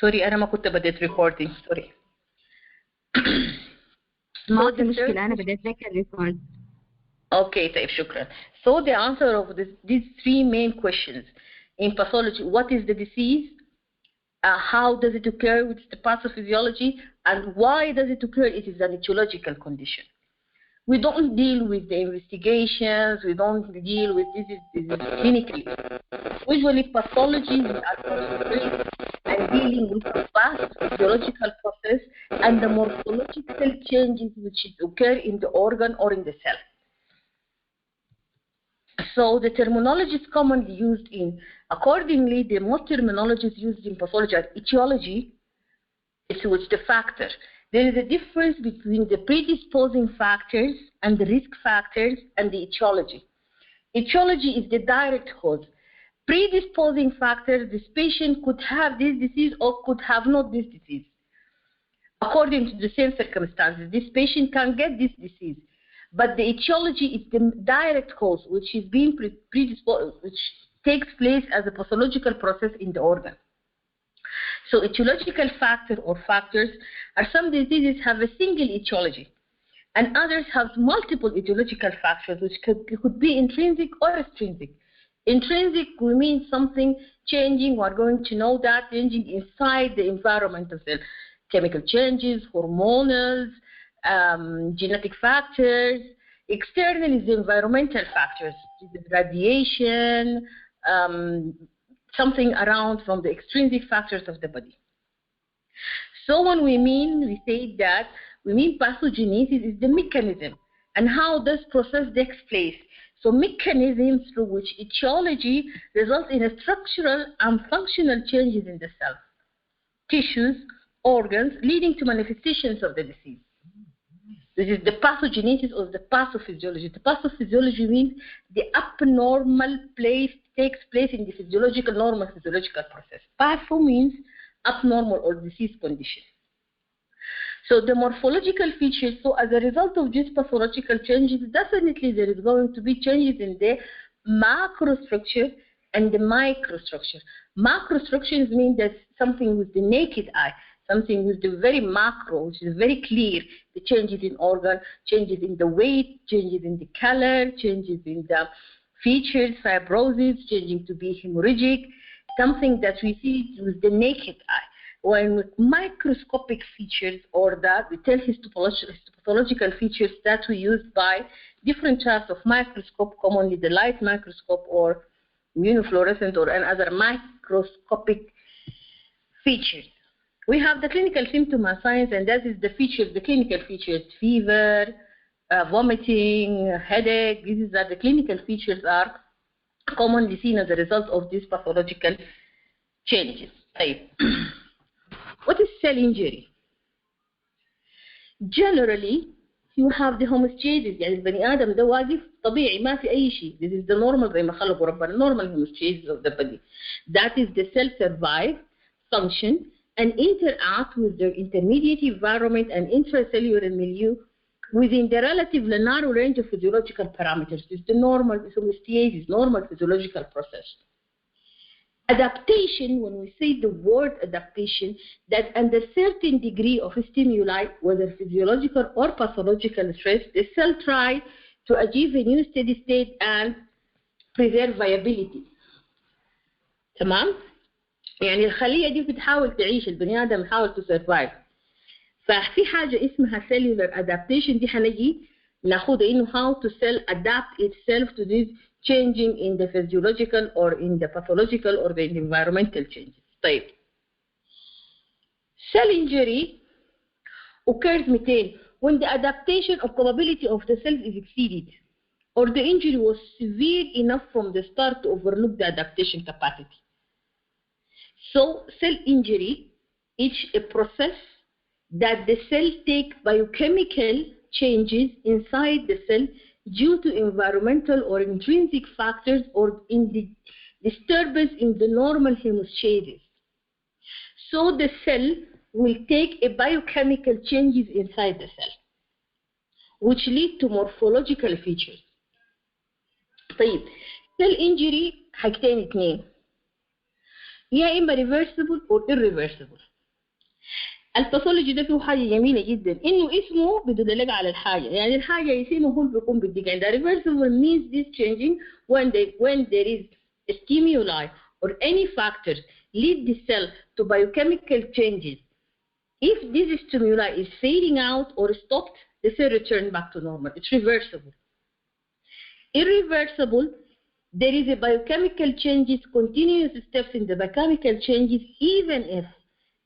سوري أنا ما كنت بديت recording. sorry. ما في مشكلة، أنا بديت لك الريكورد. Okay, طيب شكرا. So the answer of these three main questions in pathology: what is the disease? How does it occur? What's the pathophysiology? And why does it occur? It is an etiological condition. We don't deal with the investigations. We don't deal with this is clinically. Usually pathology is concentrated and dealing with the pathophysiological process and the morphological changes which occur in the organ or in the cell. So the terminology is commonly used in, accordingly, the most terminologies used in pathology are etiology, which is the factor. There is a difference between the predisposing factors and the risk factors and the etiology. Etiology is the direct cause. Predisposing factor, this patient could have this disease or could have not this disease. According to the same circumstances, this patient can get this disease. But the etiology is the direct cause, which is being predisposed, which takes place as a pathological process in the organ. So etiological factor or factors are some diseases have a single etiology, and others have multiple etiological factors, which could be intrinsic or extrinsic. Intrinsic, we mean something changing. We're going to know that changing inside the environment of cell. Chemical changes, hormonal, genetic factors. External is the environmental factors, radiation, something around from the extrinsic factors of the body. So when we say that, we mean pathogenesis is the mechanism and how this process takes place. So mechanisms through which etiology results in a structural and functional changes in the cell, tissues, organs, leading to manifestations of the disease. This is the pathogenesis or the pathophysiology. The pathophysiology means the abnormal place takes place in the physiological, normal physiological process. Patho means abnormal or disease condition. So the morphological features, so as a result of these pathological changes, definitely there is going to be changes in the macrostructure and the microstructure. Macrostructures mean that something with the naked eye, something with the very macro, which is very clear, the changes in organ, changes in the weight, changes in the color, changes in the features, fibrosis, changing to be hemorrhagic, something that we see with the naked eye. When with microscopic features, or that we tell histopathological features that we use by different types of microscope, commonly the light microscope or immunofluorescent or another microscopic features. We have the clinical symptom and signs, and that is the features, the clinical features: fever, vomiting, headache. These are the clinical features are commonly seen as a result of these pathological changes. What is cell injury? Generally, you have the homeostasis، يعني البني آدم ده واقف طبيعي ما في أي شيء. This is the normal زي ما خلقوا ربنا normal homeostasis of the body. That is the cell survive, function, and interact with their intermediate environment and intracellular milieu within the relatively narrow range of physiological parameters. This is the normal homeostasis, normal physiological process. Adaptation, when we say the word adaptation, that under certain degree of stimuli, whether physiological or pathological stress, the cell tries to achieve a new steady state and preserve viability. تمام؟ يعني الخلية دي بتحاول تعيش، البني آدم يحاول to survive. ففي حاجة اسمها cellular adaptation، دي هنجي ناخدها إنه how to cell adapt itself to this changing in the physiological or in the pathological or the environmental changes. طيب. Cell injury occurs when the adaptation or capability of the cells is exceeded, or the injury was severe enough from the start to overlook the adaptation capacity. So cell injury is a process that the cell take biochemical changes inside the cell due to environmental or intrinsic factors or in the disturbance in the normal homeostasis. So the cell will take a biochemical changes inside the cell, which lead to morphological features. طيب cell injury حاجتين اتنين. يا اما reversible or irreversible. الباثولوجي ده فيه حاجه جميله جدا انه اسمه بيدل على الحاجه، يعني الحاجه يسمى هو بيكون بديك عندها. reversible means this changing when there is stimuli or any factors lead the cell to biochemical changes. If this stimuli is fading out or stopped, the cell return back to normal. It's reversible. Irreversible, there is a biochemical changes, continuous steps in the biochemical changes. Even if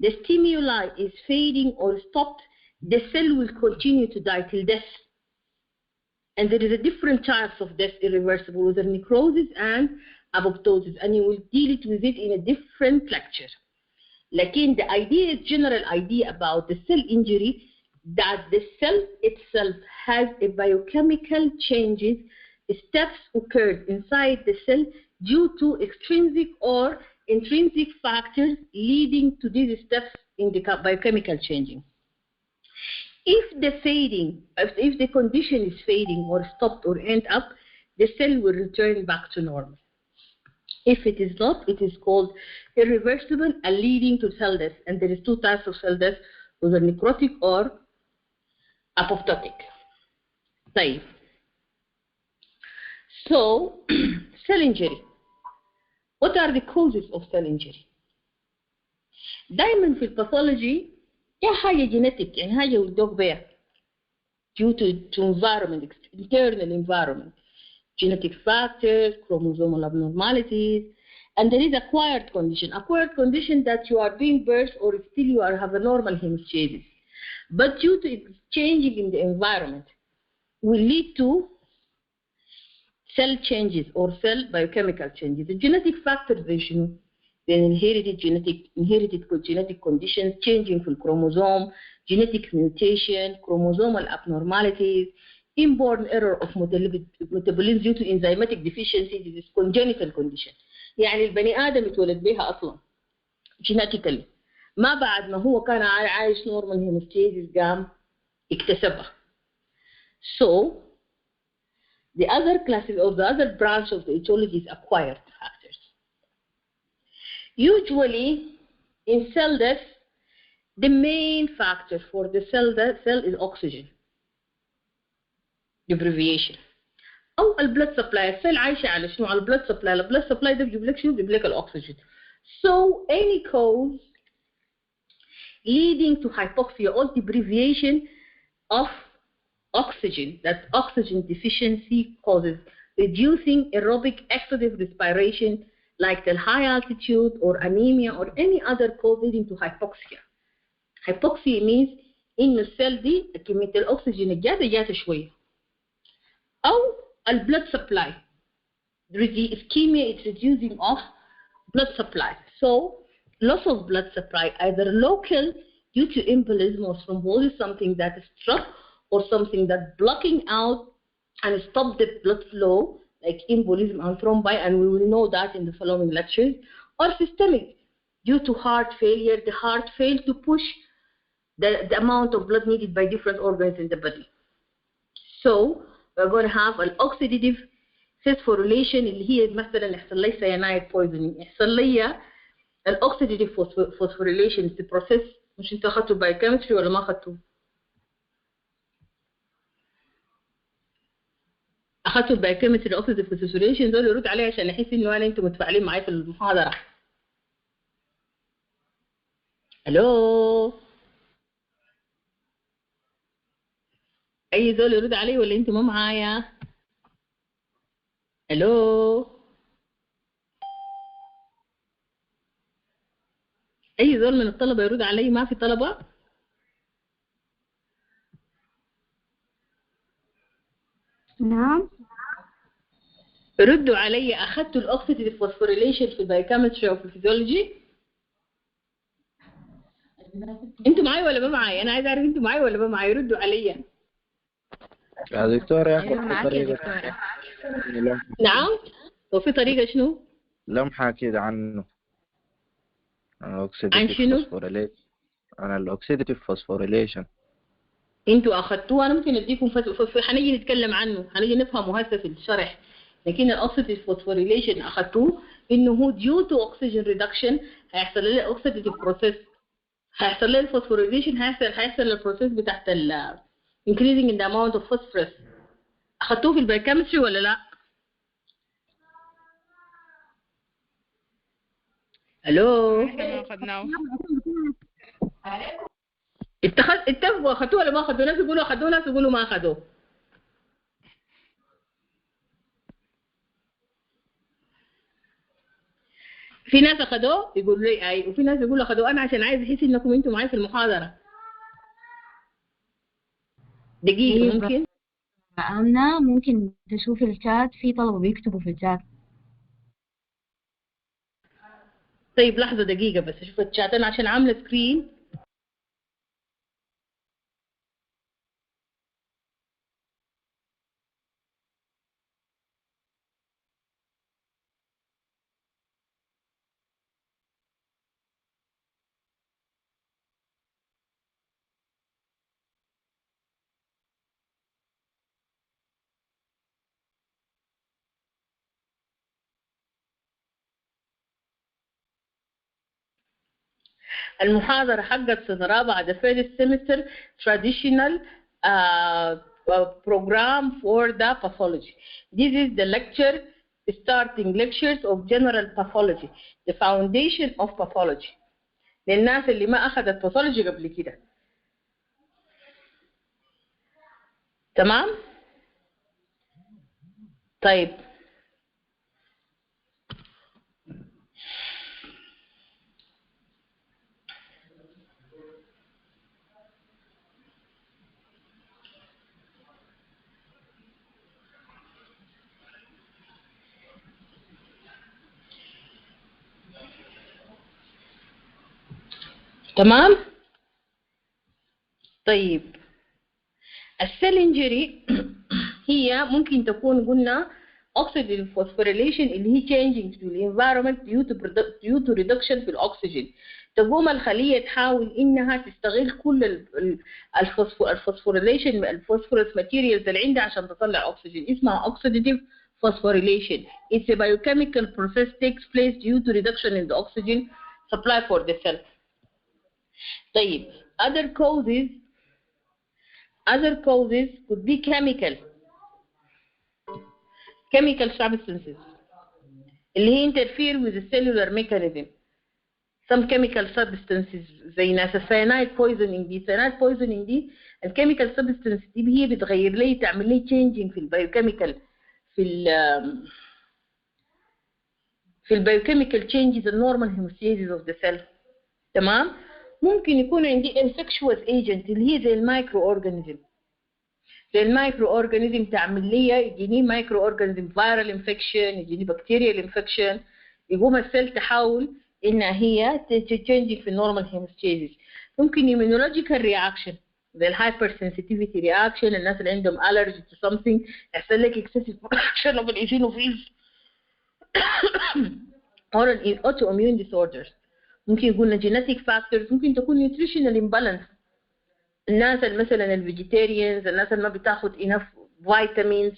the stimuli is fading or stopped, the cell will continue to die till death. And there is a different types of death irreversible, with necrosis and apoptosis, and you will deal with it in a different lecture. Lakin the idea is general idea about the cell injury, that the cell itself has a biochemical changes, steps occurred inside the cell due to extrinsic or intrinsic factors leading to these steps in the biochemical changing. If the condition is fading or stopped or end up, the cell will return back to normal. If it is not, it is called irreversible and leading to cell death. And there is two types of cell death, either necrotic or apoptotic. طيب. So, cell injury. What are the causes of cell injury? دايما في الباثولوجي يا حاجة جينيتيك، يعني حاجة ولدوك بيها due to environment, internal environment, genetic factors, chromosomal abnormalities, and there is acquired condition that you are being birthed or still you have a normal hemostasis. But due to changing in the environment will lead to cell changes or cell biochemical changes. The genetic factors they show the inherited genetic conditions, changing في chromosome, genetic mutation, chromosomal abnormalities, inborn error of metabolism due to enzymatic deficiency. This is congenital condition. يعني البني آدم يتولد بها أصلا genetically، ما بعد ما هو كان عايش normal hemostasis قام اكتسبها. So the other classes or the other branch of the etiology is acquired factors. Usually in cell death, the main factor for the cell is oxygen deprivation او البلد سبلاي. السيل عايشه على شنو؟ على البلد سبلاي. البلد سبلاي ده بيجيب لك شنو؟ بيجيب لك الاكسجين. So any cause leading to hypoxia or deprivation of oxygen, that oxygen deficiency causes reducing aerobic exudative respiration like the high altitude or anemia or any other cause leading to hypoxia. Hypoxia means إنه السيل دي كمية الأكسجين الجاته جاته شوية. أو البلد supply. There is the ischemia, it's reducing of blood supply. So loss of blood supply, either local due to embolism or thrombosis, something that is struck or something that blocking out and stop the blood flow, like embolism and thrombi, and we will know that in the following lectures, or systemic due to heart failure. The heart failed to push the amount of blood needed by different organs in the body. So we're going to have an oxidative phosphorylation اللي هي مثلا يحصل لي cyanide poisoning، يحصل لي الاوكسيديتيف phosphorylation في بروسيس. مش انتوا اخذتوا بايوكيمستري ولا ما اخذتوا؟ اخذتوا البايوكيمستري الاوكسيديتيف phosphorylation. دول يرد علي عشان احس انه انا انتوا متفاعلين معي في المحاضره. الو، اي دول يرد علي ولا انتوا ما معايا؟ الو، اي دول من الطلبه يرد علي؟ ما في طلبه؟ نعم ردوا علي. اخذتوا الاوكسيديتيف phosphorylation في البايوكيمستري او في الفيزيولوجي؟ انتوا معايا ولا ما معايا؟ انا عايز اعرف انتوا معايا ولا ما معايا. ردوا علي يا دكتورة ياخد ايوه معاك يا طريقة دكتورة. نعم. وفي طريقه شنو؟ لمحة كده عنه عن الأوكسيديتيف شنو؟ فوسفوريليشن. عن الأوكسيديتيف فوسفوريليشن انتوا اخذتوه، انا ممكن اديكم حنيجي نتكلم عنه، حنيجي نفهمه هسه في الشرح. لكن الاوكسيديتيف فوسفوريليشن اخذتوه انه هو due to oxygen reduction هيحصل له oxidative process، هيحصل له الفوسفوريليشن، هيحصل البروسيس بتاعت increasing in the amount of phosphorus. اخدتوه في البايوكيمستري ولا لا؟ الو احنا اخذناه. اتفقوا اخدوه ولا ما اخدوه؟ ناس يقولوا اخدوه، ناس يقولوا ما اخدوه. في ناس اخدوه يقولوا لي اي، وفي ناس يقولوا اخدوه. انا عشان عايز احس انكم انتم معايا في المحاضره. دقيقه ممكن آمنة ممكن تشوف الشات، في طلبة بيكتبوا في الشات. طيب لحظه دقيقه بس اشوف الشات، انا عشان عامله سكرين. المحاضرة حقت سنة رابعة the first semester traditional program for the pathology. This is the lecture starting lectures of general pathology, the foundation of pathology. للناس اللي ما أخذت pathology قبل كده. تمام؟ طيب تمام؟ طيب السيل انجري هي ممكن تكون قلنا oxidative phosphorylation اللي هي changing to the environment due to reduction في الأكسجين. تقوم الخلية تحاول إنها تستغل كل الفوسفوريليشن الفوسفورس ماتيريالز اللي عندها عشان تطلع أكسجين، اسمها oxidative phosphorylation. It's a biochemical process takes place due to reduction in the oxygen supply for the cell. طيب other causes could be chemical substances اللي هي interfere with the cellular mechanism. Some chemical substances زي ناس cyanide poisoning دي. cyanide poisoning دي الchemical substance دي هي بتغير لي، تعمل لي changing في البايوكيميكال في البايوكيميكال changes the normal homeostasis of the cell. تمام؟ ممكن يكون عندي infectious agent اللي هي زي المايكرو اورجانيزم. زي المايكرو اورجانيزم تعمل لي، يجيني مايكرو اورجانيزم فيرال انفكشن، يجيني بكتيريال انفكشن، يقوم السيل تحاول انها هي تشينج في النورمال هيموستاسيس. ممكن immunological reaction زي الهايبر سنسيتيفيتي رياكشن، الناس اللي عندهم allergy to something يحصل لك excessive production of eosinophils or autoimmune disorders. ممكن يكون genetic factors، ممكن تكون nutritional imbalance. الناس مثلا الفيجيتيريانز، الناس اللي ما بتاخد enough vitamins،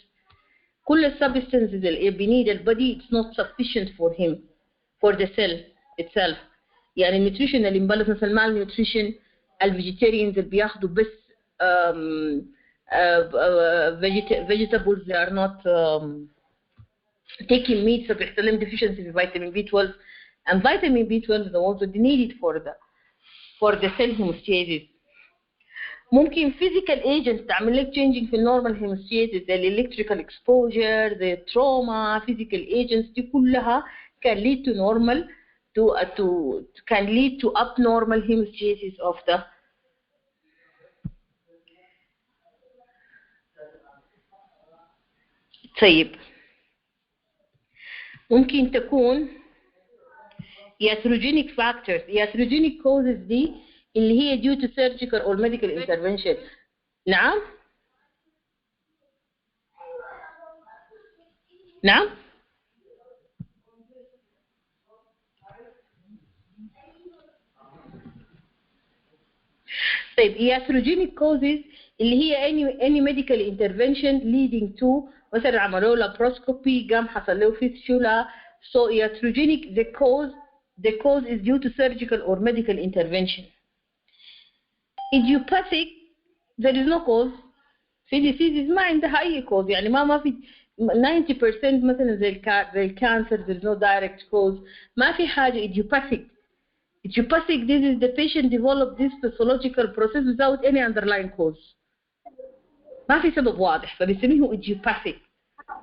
كل السبستنسز اللي بنيد البودي it's not sufficient for him for the cell itself. يعني nutritional imbalance مثلا malnutrition، الفيجيتيريانز اللي بياخدوا بس vegetables they are not taking meat، فبيحصل لهم deficiency في vitamin B12 and vitamin B12 is also needed for the cell homeostasis. ممكن physical agents تعمل لك changing في النورمال هيموستاسيس زي الالكتريكال اكسبوجر، زي التروما. physical agents دي كلها can lead to normal can lead to abnormal hemostasis of the طيب ممكن تكون iatrogenic factors. iatrogenic causes دي اللي هي due to surgical or medical intervention. نعم نعم طيب iatrogenic causes اللي هي any medical intervention leading to مثلا عملوا له laparoscopy، قام حصل له فيستولا، So iatrogenic, the cause is due to surgical or medical intervention. Idiopathic, there is no cause. في diseases ما عندها أي cause، يعني ما في 90% مثلا زي الكانسر there is no direct cause. ما في حاجة idiopathic. Idiopathic, this is the patient develop this pathological process without any underlying cause. ما في سبب واضح فبيسميه idiopathic.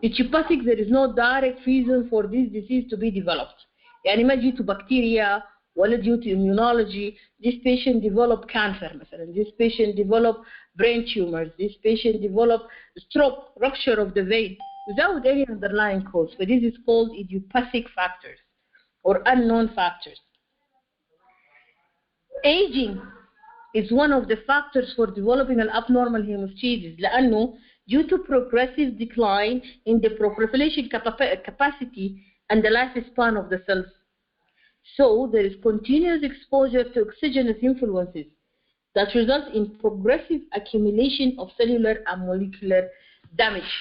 Idiopathic, there is no direct reason for this disease to be developed. يعني ما due to bacteria ولا due to immunology. This patient develop cancer مثلا. This patient develop brain tumors. This patient develop stroke, rupture of the vein without any underlying cause. So this is called idiopathic factors or unknown factors. Aging is one of the factors for developing an abnormal hemostasis لأنه due to progressive decline in the proliferation capacity and the lifespan of the cells. So there is continuous exposure to exogenous influences that result in progressive accumulation of cellular and molecular damage.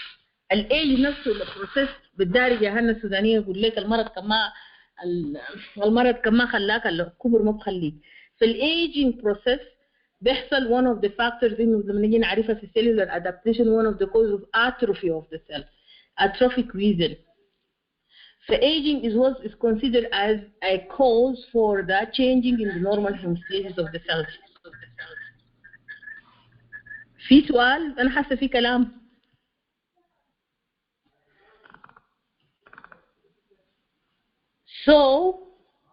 الآلي نفسه البروسيس بالدارجة جهنة السودانية يقول لك المرض كما خلاك الكبر ما بخليك. فالايجينج بروسيس بيحصل one of the factors انه لما نيجي نعرفها في cellular adaptation one of the causes of atrophy of the cell, atrophic reason. So aging is considered as a cause for the changing in the normal homeostasis of the cells. في سؤال؟ أنا حاسة في كلام. So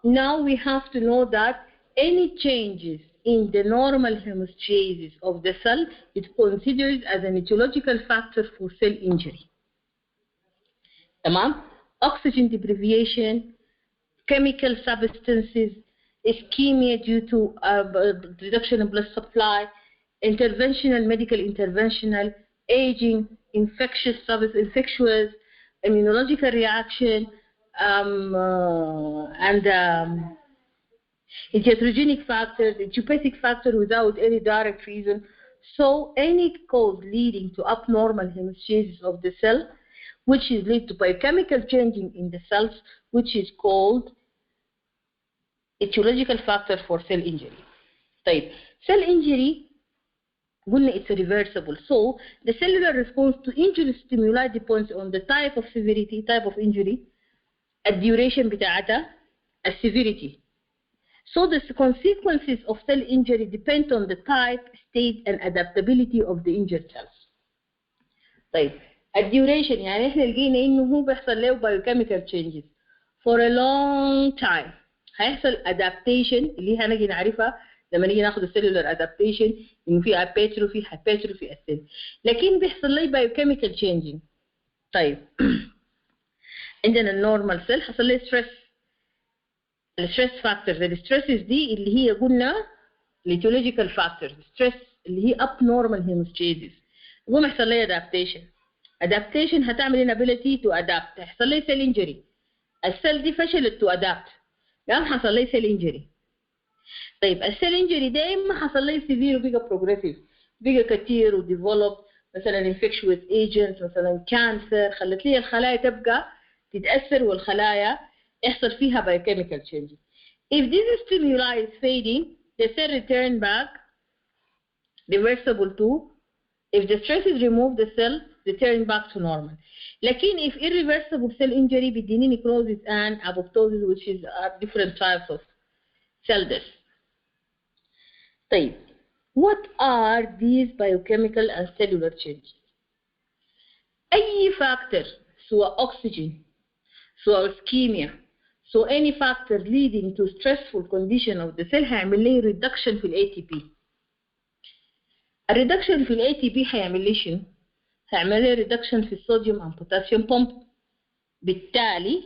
now we have to know that any changes in the normal hemostasis of the cell is considered as an etiological factor for cell injury. تمام؟ Oxygen deprivation, chemical substances, ischemia due to reduction in blood supply, interventional, medical interventional, aging, infectious, immunological reaction, and heterogenic factors, idiopathic factor without any direct reason. So any cause leading to abnormal hemostasis of the cell, which is lead to biochemical changing in the cells, which is called etiological factor for cell injury. طيب, cell injury قلنا it's reversible. So the cellular response to injury stimuli depends on the type of severity, type of injury, الduration بتاعتها, severity. So the consequences of cell injury depend on the type, state, and adaptability of the injured cells. طيب, الduration يعني احنا لقينا انه هو بيحصل له biochemical changes for a long time. هيحصل adaptation اللي هنجي نعرفها لما نيجي ناخد السيلولار adaptation انه في hypertrophy السيل. لكن بيحصل لي biochemical changing. طيب عندنا النورمال سيل حصل لي stress. الستريس فاكتورز، الستريسز دي اللي هي قلنا الاتيولوجيكال فاكتورز. ستريس اللي هي abnormal hemostasis يقوم يحصل لي adaptation هتعمل inability to adapt، هيحصل لي cell injury. السيل دي فشلت to adapt قام حصل لي cell injury. طيب السيل انجري ده اما حصل لي سيفير وبقى بروجريسيف، بقى كتير وديفلوب مثلا انفكشوس ايجنتس مثلا كانسر، خلت لي الخلايا تبقى تتاثر والخلايا يحصل فيها biochemical changes. If this stimuli is fading, the cell return back reversible too. If the stress is removed, the cell return back to normal. لكن if irreversible cell injury بيديني necrosis and apoptosis, which is different types of cell death. طيب, what are these biochemical and cellular changes؟ أي factor سواء oxygen سواء ischemia so any factor leading to stressful condition of the cell هيعمل لي reduction في ال ATP. الريدكشن في ال ATP هيعمل لي شنو؟ هيعمل لي reduction في الصوديوم and potassium pump. بالتالي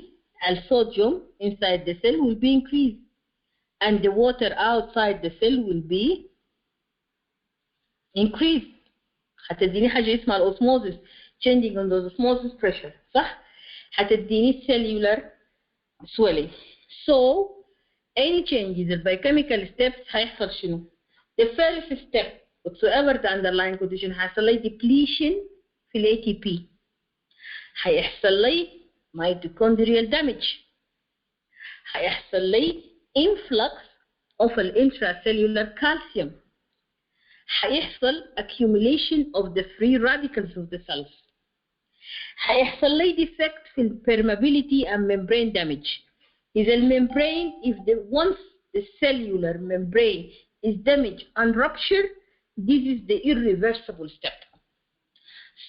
الصوديوم inside the cell will be increased and the water outside the cell will be increased. هتديني حاجة اسمها الأوسموزيس changing on the osmosis pressure، صح؟ هتديني cellular swelling. So any changes in biochemical steps هيحصل شنو؟ The first step whatsoever the underlying condition هيحصل لي depletion في ال ATP، هيحصل لي mitochondrial damage. هيحصل لي influx of the intracellular calcium. هيحصل accumulation of the free radicals of the cells. هيحصل لي defect في permeability and membrane damage. إذا الممbrane, once the cellular membrane is damaged and ruptured, this is the irreversible step.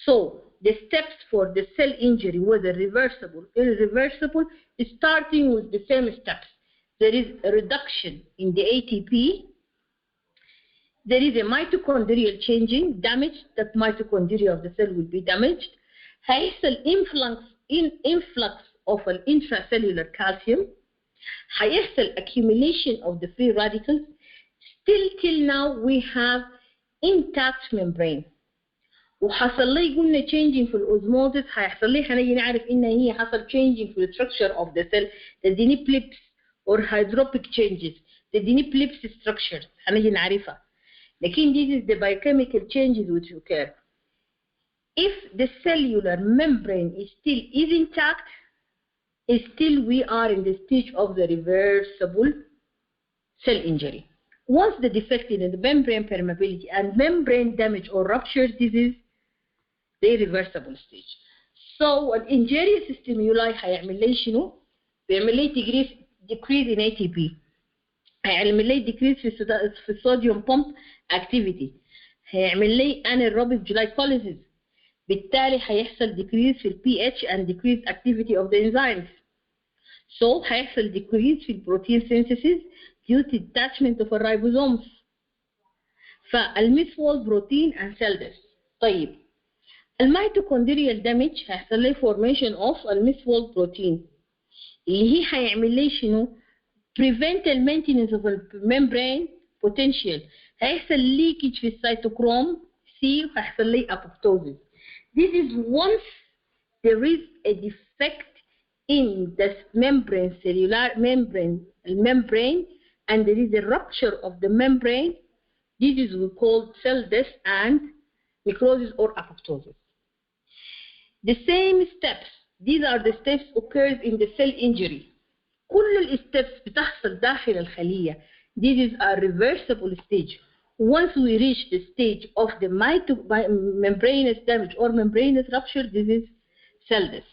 So the steps for the cell injury, whether reversible or irreversible, is starting with the same steps. There is a reduction in the ATP. There is a mitochondrial changing, damage, that mitochondria of the cell will be damaged. هيحصل influx of an intracellular calcium. هيحصل accumulation of the free radicals. Still till now we have intact membrane. وحصل لي قلنا changing في الأوزموزيس. هيحصل لي هنيجي نعرف إن هي حصل changing في structure of the cell. تديني blips or hydropic changes. تديني blips structures هنيجي نعرفها. لكن this is the biochemical changes which occur. If the cellular membrane is intact, still we are in the stage of the reversible cell injury. Once the defect in the membrane permeability and membrane damage or rupture, this is the irreversible stage. So an injurious stimuli هيعمل لي شنو؟ بيعمل لي decrease in ATP. هيعمل لي decrease في sodium pump activity. هيعمل لي anaerobic glycolysis. بالتالي هيحصل decrease في pH and decrease activity of the enzymes. So هيحصل decrease في protein synthesis due to detachment of الريبوزومز. فالميثول بروتين and cell death. طيب الميتوكوندريال damage هيحصل لي formation of الميثول بروتين اللي هي هيعمل لي شنو؟ prevent the maintenance of the membrane potential. هيحصل leakage في السيتوكروم C وهيحصل لي apoptosis. This is once there is a defect in the membrane, cellular membrane, and there is a rupture of the membrane. This is called cell death and necrosis or apoptosis. The same steps, these are the steps occurs in the cell injury. كل الsteps بتحصل داخل الخلية. This is a reversible stage. Once we reach the stage of the membranous damage or membranous rupture, this is cell death.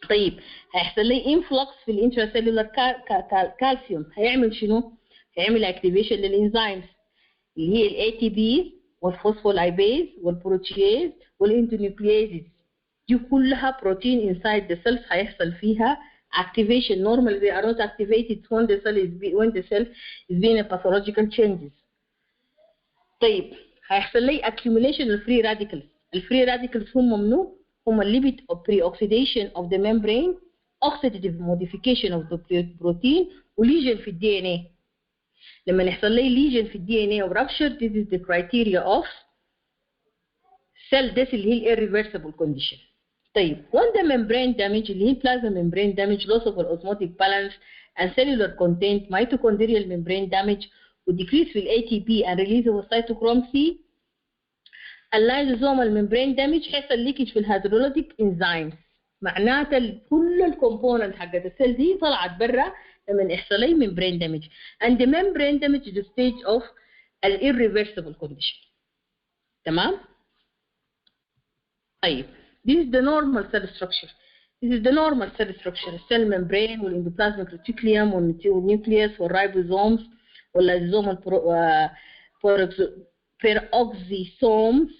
طيب هيحصل لي influx في الانتراسيلولار كالسيوم. هيعمل شنو؟ هيعمل activation للانزيمز اللي هي ال ATP والفوسفولايبيز والبروتياز والانتونيوكليازيز. دي كلها بروتين inside the cells هيحصل فيها activation. Normally they are not activated when the cell is being a pathological changes. طيب هيحصل لي accumulation الفري راديكلز. الفري راديكلز هم منو؟ هم lipid pre-oxidation of the membrane, oxidative modification of the protein, وليجن في الدي ان اي. لما يحصل لي ليجن في الدي ان اي او rupture, this is the criteria of cell death اللي هي irreversible condition. طيب when the membrane damage اللي هي plasma membrane damage, loss of osmotic balance and cellular content, mitochondrial membrane damage ودecrease في ATP and release of cytochrome C, اللايزوزومال membrane damage هيحصل ليكج في الهيدروليتيك انزيمز. معناتها كل الكومبوننت حقت السيل دي طلعت برا لما يحصل لي membrane damage. And the membrane damage is the stage of an irreversible condition. تمام؟ طيب this is the normal cell structure. This is the normal cell structure. السيل membrane والendoplasmic reticulum والnucleus والribosomes والlysosomal peroxisomes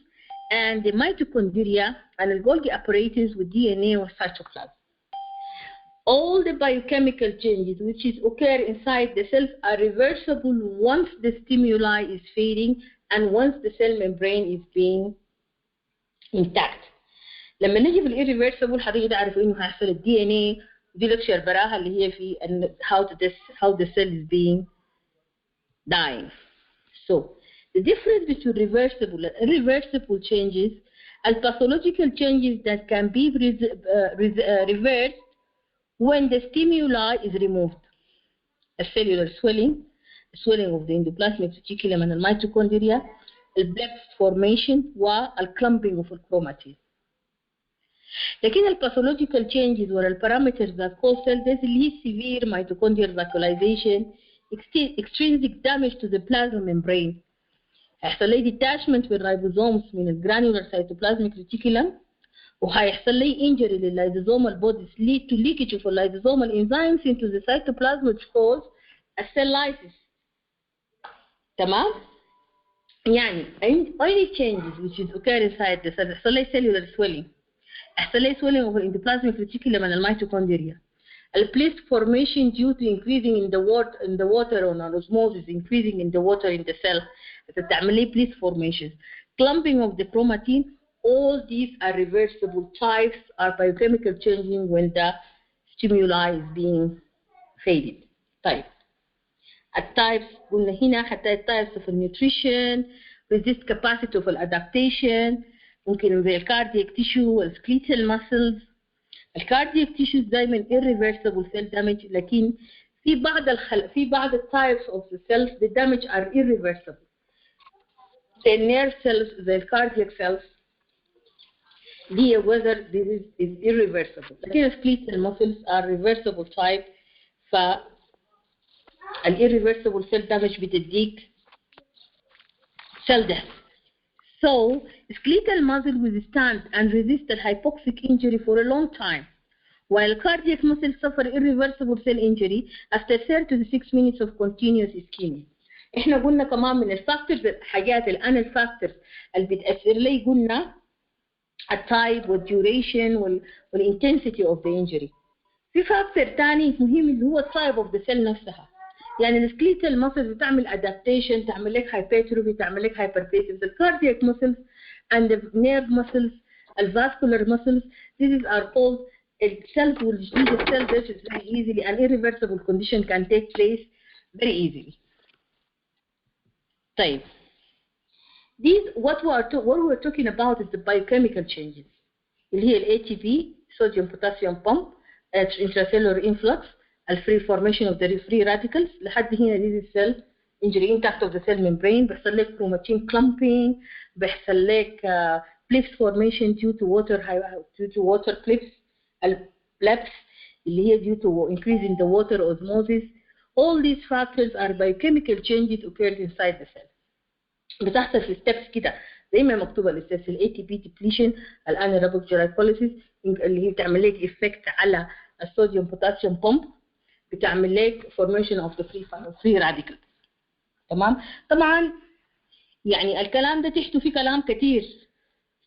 and the mitochondria and the Golgi apparatus with DNA or cytoplasm. All the biochemical changes which occur inside the cells are reversible once the stimuli is fading and once the cell membrane is being intact. لما نجي في irreversible هتيجي تعرف انه هيحصل الدي ان اي ودي لكشر براها اللي هي في how the cell is being dying. So the difference between reversible and irreversible changes are pathological changes that can be reversed when the stimuli is removed. A cellular swelling of the endoplasmic reticulum and the mitochondria, the bleb formation, and clumping of the chromatins. لكن الباثولوجيكال changes ولا البارامترز that cause cell death اللي هي severe mitochondrial vacuolization, extrinsic damage to the plasma membrane. هيحصل لي detachment بالرايبوزومز من الجرانيولار cytoplasmic reticulum، وهيحصل لي injury للlysosomal bodies lead to leakage of lysosomal enzymes into the cytoplasm which cause a cell lysis. تمام؟ يعني any changes which is occur inside the cell هيحصل لي cellular swelling، هيحصل لي swelling of endoplasmic reticulum and الميتوكوندريا. Plate formation due to increasing in the water on osmosis, increasing in the water in the cell. بتعمل لي plate formations. Clumping of the chromatin. All these are reversible types, are biochemical changing when the stimuli is being faded. طيب. التايبس قلنا هنا حتى التايبس of nutrition, resist capacity of adaptation، ممكن زي الكاردياك تيشو والسكليتال ماسلز. الكاردياك تيشوز دايما irreversible cell damage، لكن في بعض التايبس of the cells the damage are irreversible. زي النيرف cells زي الكاردياك cells دي whether this is irreversible، لكن السكليتال muscles are reversible type. ف irreversible cell damage بتديك cell death. So skeletal muscle withstand and resist the hypoxic injury for a long time, while cardiac muscle suffer irreversible cell injury after 30 to 6 minutes of continuous ischemia. احنا قلنا كمان من الفاكتورز الحاجات الان الفاكتورز اللي بتاثر لي قلنا التايب والديوريشن والانتنسيتي اوف ذا انجري. في فاكتور ثاني مهم اللي هو التايب اوف ذا سيل نفسها. يعني السكليتال ماسلز بتعمل ادابتيشن، تعمل لك هايبرتروفي، تعمل لك هايبربيتيف. الكاردياك ماسلز and the nerve muscles, الفاسكولار muscles, these are called cells will disease the cell death is very easily. An irreversible condition can take place very easily. طيب. These what we're talking about is the biochemical changes اللي هي ال ATP, sodium potassium pump, intracellular influx, الفري formation of the free radicals. لحد هنا دي cell injury impact of the cell membrane. بيحصل لك chromatin clumping، بيحصل لك cliffs formation due to water cliffs، البلبس اللي هي due to increase in the water osmosis. All these factors are biochemical changes occurred inside the cell. بتحصل في steps كده زي ما مكتوبه الستبس. ال ATP depletion، الانيروبيك glycolysis اللي هي بتعمل لك effect على الصوديوم بوتاسيوم بامب، بتعمل لك formation of the free radicals. تمام. طبعا يعني الكلام ده تحته فيه كلام كتير،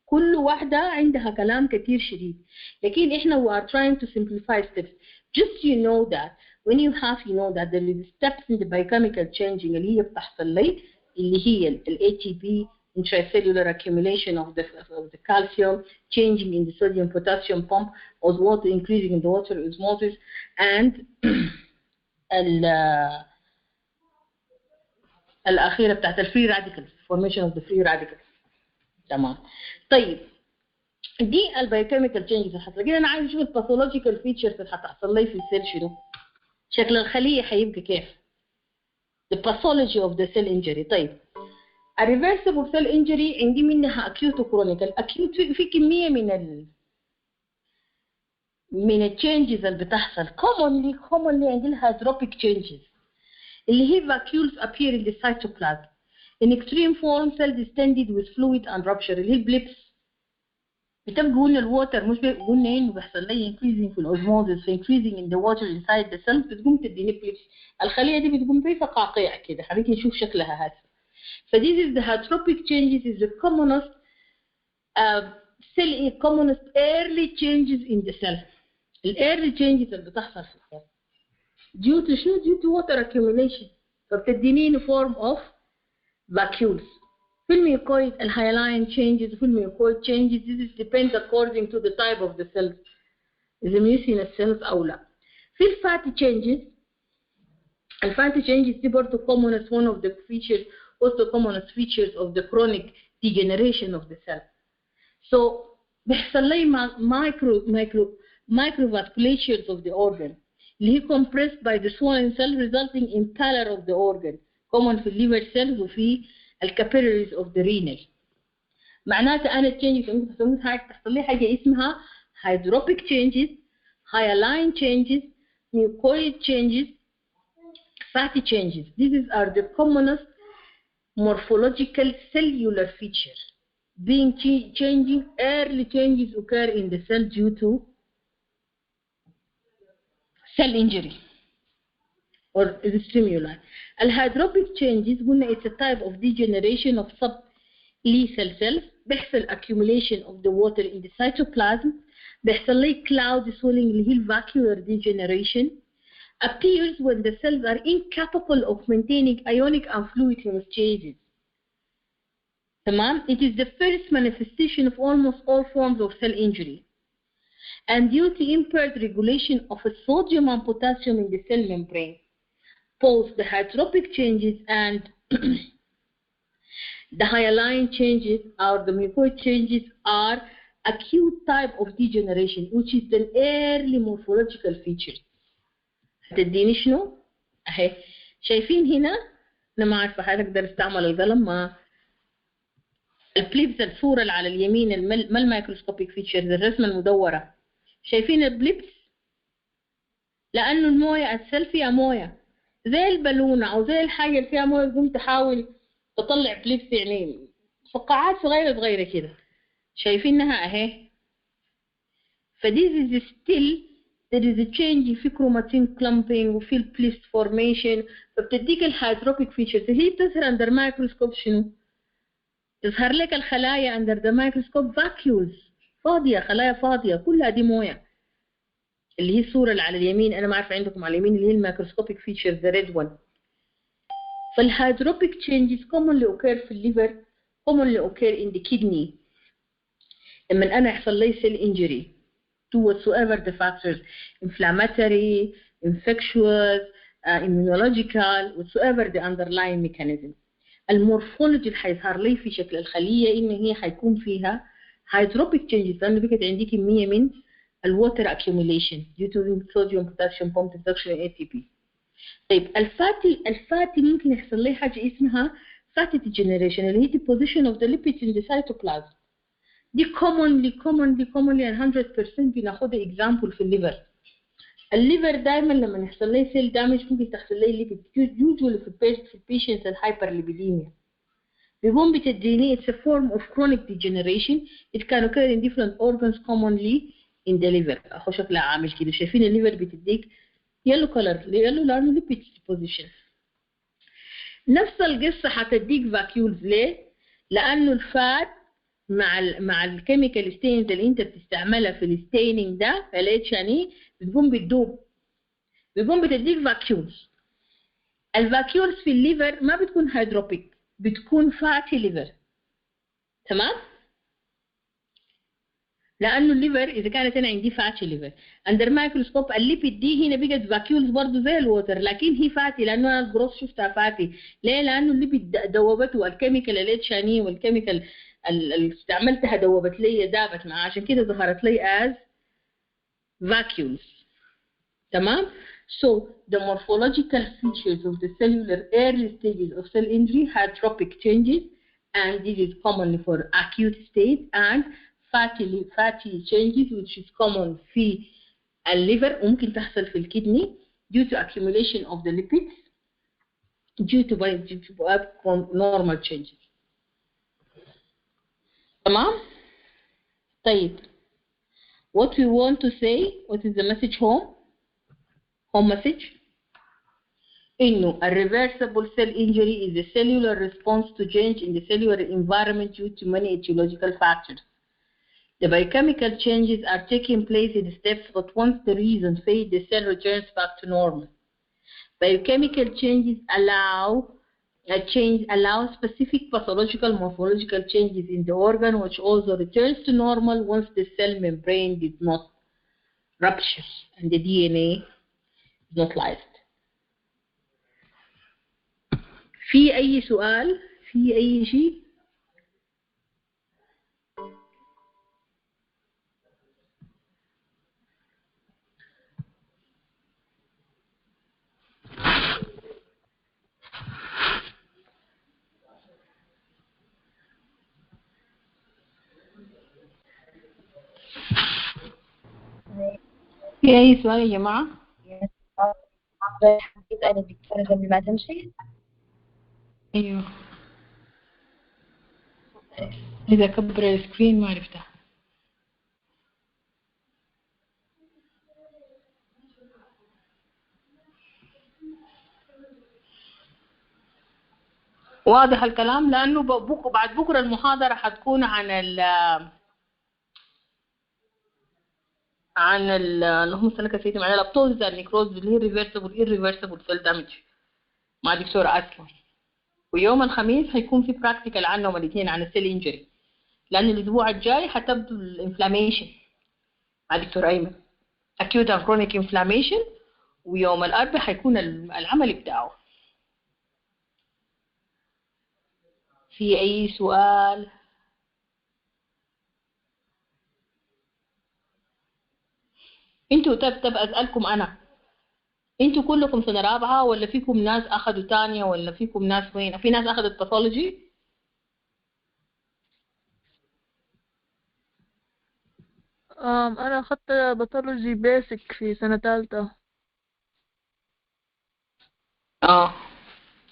كل واحدة عندها كلام كتير شديد، لكن احنا we are trying to simplify steps. Just you know that when you know that there is steps in the biochemical changing اللي هي بتحصل لي، اللي هي ال ATP intracellular accumulation of the calcium, changing in the sodium potassium pump, osmosis, increasing in the water osmosis, and الأخيرة بتاعت الفري راديكالز، formation of the free radicals. تمام. طيب دي البايوكيميكال changes اللي حصل. كده أنا عايز أشوف الباثولوجيكال فيتشرز اللي هتحصل لي في السيل شنو؟ شكل الخلية هيبقى كيف؟ the pathology of the cell injury. طيب الريفرسبل cell injury عندي منها acute وكرونيك. الأكيوت في كمية من التشينجز اللي بتحصل commonly عندي لها hydropic changes اللي هي vacuoles appear in the cytoplasm. In extreme form cell distended with fluid and rupture اللي هي البليبس. بتبقى قلنا الووتر مش قلنا انه بيحصل لي increasing في الاوزموزس، في increasing in the water inside the cells بتقوم تديني بليبس. الخليه دي بتقوم زي فقاقيع كده، هنيجي نشوف شكلها هسه. فthis is the hydropic changes is the commonest commonest early changes in the cell. الايرلي changes اللي بتحصل في السيل due to شنو؟ due to water accumulation. فبتديني form of vacuoles. في الميوكويد الهايلاين changes، في الميوكويد changes. This depends according to the type of the cells. إذا mucinous cells أو لا. في الفاتي changes، الفاتي changes دي برضه commonest one of the features, also commonest features of the chronic degeneration of the cell. So بيحصل لي microvasculatures of the organ اللي هي compressed by the swollen cell resulting in pallor of the organ. common في الليفر cells وفي الكابيلاريز of the renal. معناته أنا تشينج تحصل لي حاجة اسمها hydropic changes, hyaline changes, mucoid changes, fatty changes. These are the commonest morphological cellular features. Being changing, early changes occur in the cell due to cell injury or the stimuli. الهيدروبيك changes قلنا it's a type of degeneration of sub-lethal cells. بيحصل accumulation of the water in the cytoplasm. بيحصل لي cloud swelling اللي هي vacuolar degeneration. Appears when the cells are incapable of maintaining ionic and fluid homeostasis. تمام? It is the first manifestation of almost all forms of cell injury. And due to impaired regulation of sodium and potassium in the cell membrane. Both the hydropic changes and the hyaline changes or the mucoid changes are acute type of degeneration, which is the early morphological features. هتديني شنو؟ اهي شايفين هنا انا ما عارفه هنقدر استعمل القلم ما البليبس الصوره اللي على اليمين ما الميكروسكوبيك فيتشرز الرسمه المدوره شايفين البليبس لانه المويه السل فيها مويه زي البالونه او زي الحاجه اللي فيها مويه تقوم تحاول تطلع بليبس يعني فقاعات صغيره كده شايفينها اهي فدي is still there is a change في كروماتين clumping وفي البليس فورميشن فبتديك الهيدروبيك فيتشرز هي بتظهر اندر مايكروسكوب شنو؟ تظهر لك الخلايا اندر ذا مايكروسكوب فاكيولز فاضيه خلايا فاضيه كلها دي مويه اللي هي الصوره اللي على اليمين انا ما عارفه عندكم على اليمين اللي هي الميكروسكوبيك فيتشرز ذا ريد وان فالهيدروبيك changes commonly occur في الليفر commonly occur in the kidney لما انا يحصل لي cell injury to whatsoever the factors inflammatory, infectious, immunological whatsoever the underlying mechanism. المورفولوجي اللي هيظهر لي في شكل الخليه ان هي هيكون فيها hydropic changes لانه بقت عندي كميه من الووتر accumulation due to sodium potassium pump reduction ATP. طيب الفاتي ممكن يحصل لي حاجه اسمها fatty degeneration اللي هي deposition of the lipids in the cytoplasm. دي commonly and 100% بناخدها example في الليفر. الليفر دايما لما يحصل لي سيل دامج ممكن تحصل لي ليبيد usually في patients الهايبرليبيديميا. بيقوم بتديني it's a form of chronic degeneration. It can occur in different organs commonly in the liver. اهو شكلها عامل كده شايفين الليفر بتديك يلو كلر يلو لانه ليبيد deposition. نفس القصه هتديك فاكيولز ليه؟ لانه الفات مع الكيميكال ستينز اللي انت بتستعملها في الستيننج ده الاتش ان اي بتقوم بتدوب بتقوم بتديك فاكيولز. الفاكيولز في الليفر ما بتكون هيدروبيك بتكون فاتي ليفر تمام؟ لانه الليفر اذا كانت انا عندي فاتي ليفر اندر مايكروسكوب الليبيد دي هنا بقت فاكيولز برضه زي الووتر لكن هي فاتي لانه انا الجروس شفتها فاتي ليه؟ لانه الليبيد دوبته الكيميكال الاتش ان اي والكيميكال اللي استعملتها دوبت لي دابت معاه عشان كده ظهرت لي as vacuoles تمام. So the morphological features of the cellular early stages of cell injury hydropic changes and this is commonly for acute state and fatty changes which is common في الليفر وممكن تحصل في الكدني due to accumulation of the lipids due to normal changes تمام. طيب what we want to say what is the message home message إنه a reversible cell injury is a cellular response to change in the cellular environment due to many etiological factors. The biochemical changes are taking place in steps, but once the reason fades, the cell returns back to normal. Biochemical changes allow specific pathological morphological changes in the organ, which also returns to normal once the cell membrane did not rupture and the DNA is not lyzed. في أي سؤال؟ في أي شيء؟ أي سؤال يا جماعة؟ حبيت أنا الدكتورة قبل ما تمشي. أيوه. إذا كبر السكرين ما عرفتها. واضح الكلام، لأنه بعد بكرة المحاضرة حتكون اللهم صل على سيدنا على الابتوز النيكروز اللي هي ريفرسبل irreversible سيل دامج مع دكتورة أسماء. ويوم الخميس هيكون في براكتيكال عنهم الاثنين عن السيل انجري، لأن الأسبوع الجاي حتبدو الانفلاميشن مع دكتور أيمن acute and chronic inflammation، ويوم الأربعاء هيكون العمل بتاعه. في أي سؤال؟ انتوا طب أسألكم أنا، انتوا كلكم سنة رابعة ولا فيكم ناس أخذوا تانية ولا فيكم ناس وين؟ في ناس أخذت باثولوجي؟ أنا أخدت باثولوجي بيسك في سنة تالتة.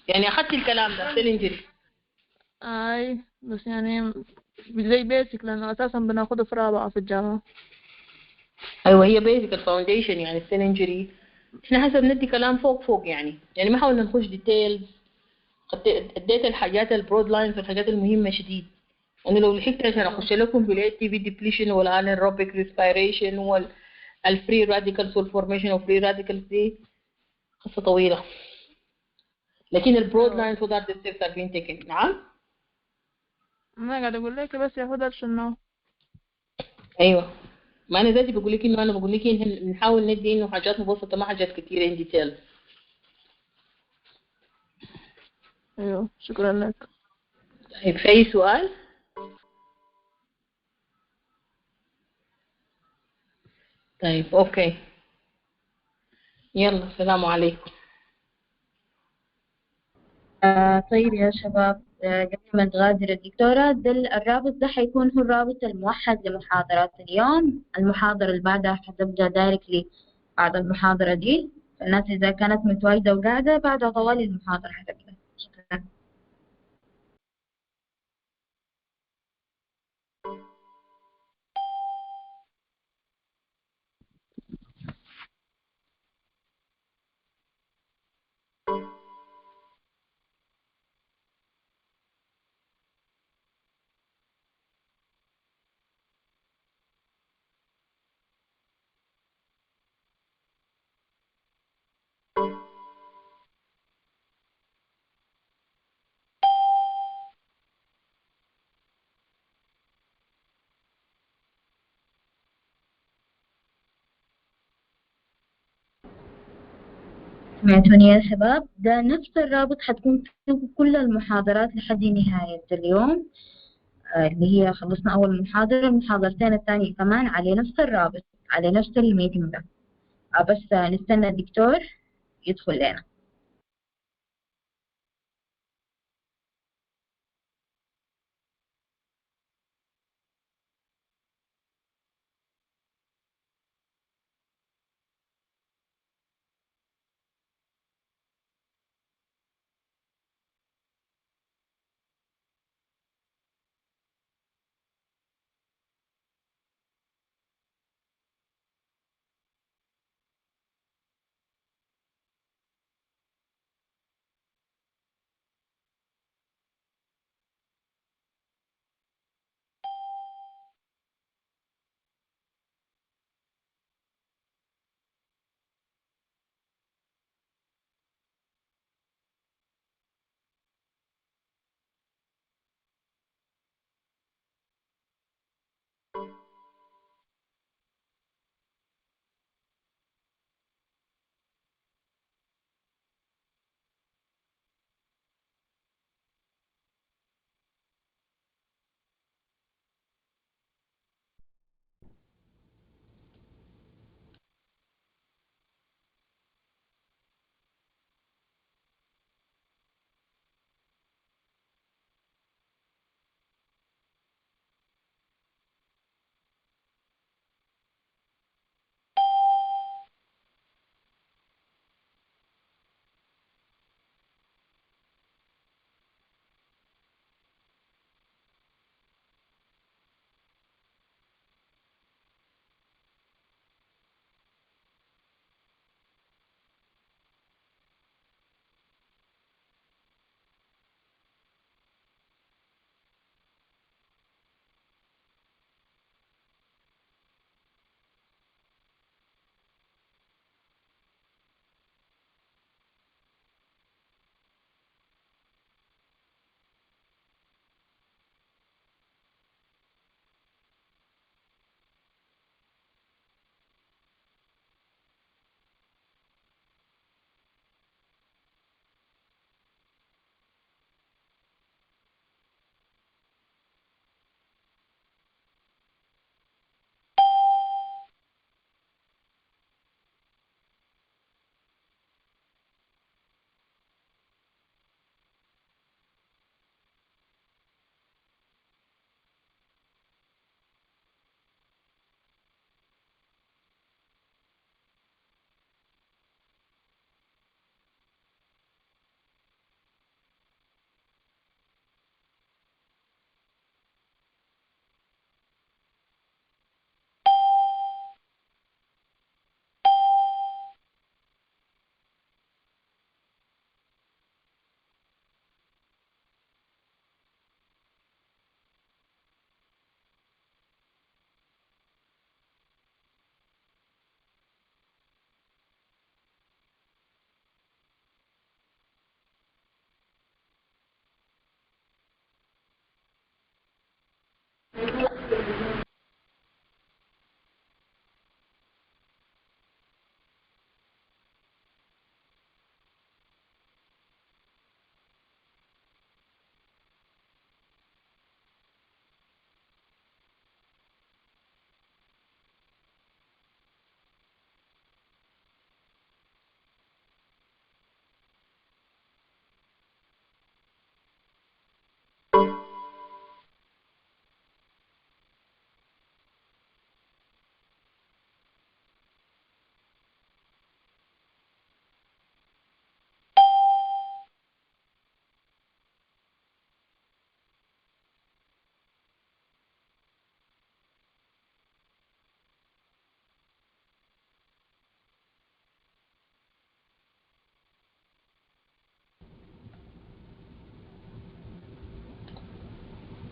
يعني أخذت الكلام ده سيل انجري. بس يعني زي بيسك لأنه أساسا بناخده في رابعة في الجامعة. أيوة هي بيزك الفاونديشن يعني السيل انجري. احنا هسه بندي كلام فوق يعني ما حاولنا نخش ديتيلز. اديت الحاجات البرود لاينز والحاجات المهمة شديد. أنا لو لحقت عشان أخش لكم بالاي تي في ديبليشن والانيروبيك ريسبيريشن والفري راديكال سول فورميشن وفري راديكال دي قصة طويلة. لكن البرود لاينز what are the steps are being taken. نعم؟ أنا قاعد أقول لك بس ياخدها شنو. أيوة. ما أنا ذاتي بقول لك إنه أنا بقول لك إن نحاول ندي إنه حاجات مبسطة ما حاجات كتيرة إن ديتيل. أيوه شكرا لك. طيب في أي سؤال؟ طيب أوكي. يلا السلام عليكم. طيب يا شباب، قبل ما تغادر الدكتورة الرابط ده حيكون هو الرابط الموحد لمحاضرات اليوم. المحاضرة اللي بعدها حتبدأ دايركتلي بعد المحاضرة دي. الناس إذا كانت متواجدة وقاعدة بعدها طوال المحاضرة حتبدأ. شكرا. سمعتوني يا شباب؟ ده نفس الرابط حتكون فيه كل المحاضرات لحد نهاية اليوم. اللي هي خلصنا أول محاضرة، المحاضرتين الثانية كمان على نفس الرابط، على نفس الميتنج ده. بس نستنى الدكتور يدخل لنا.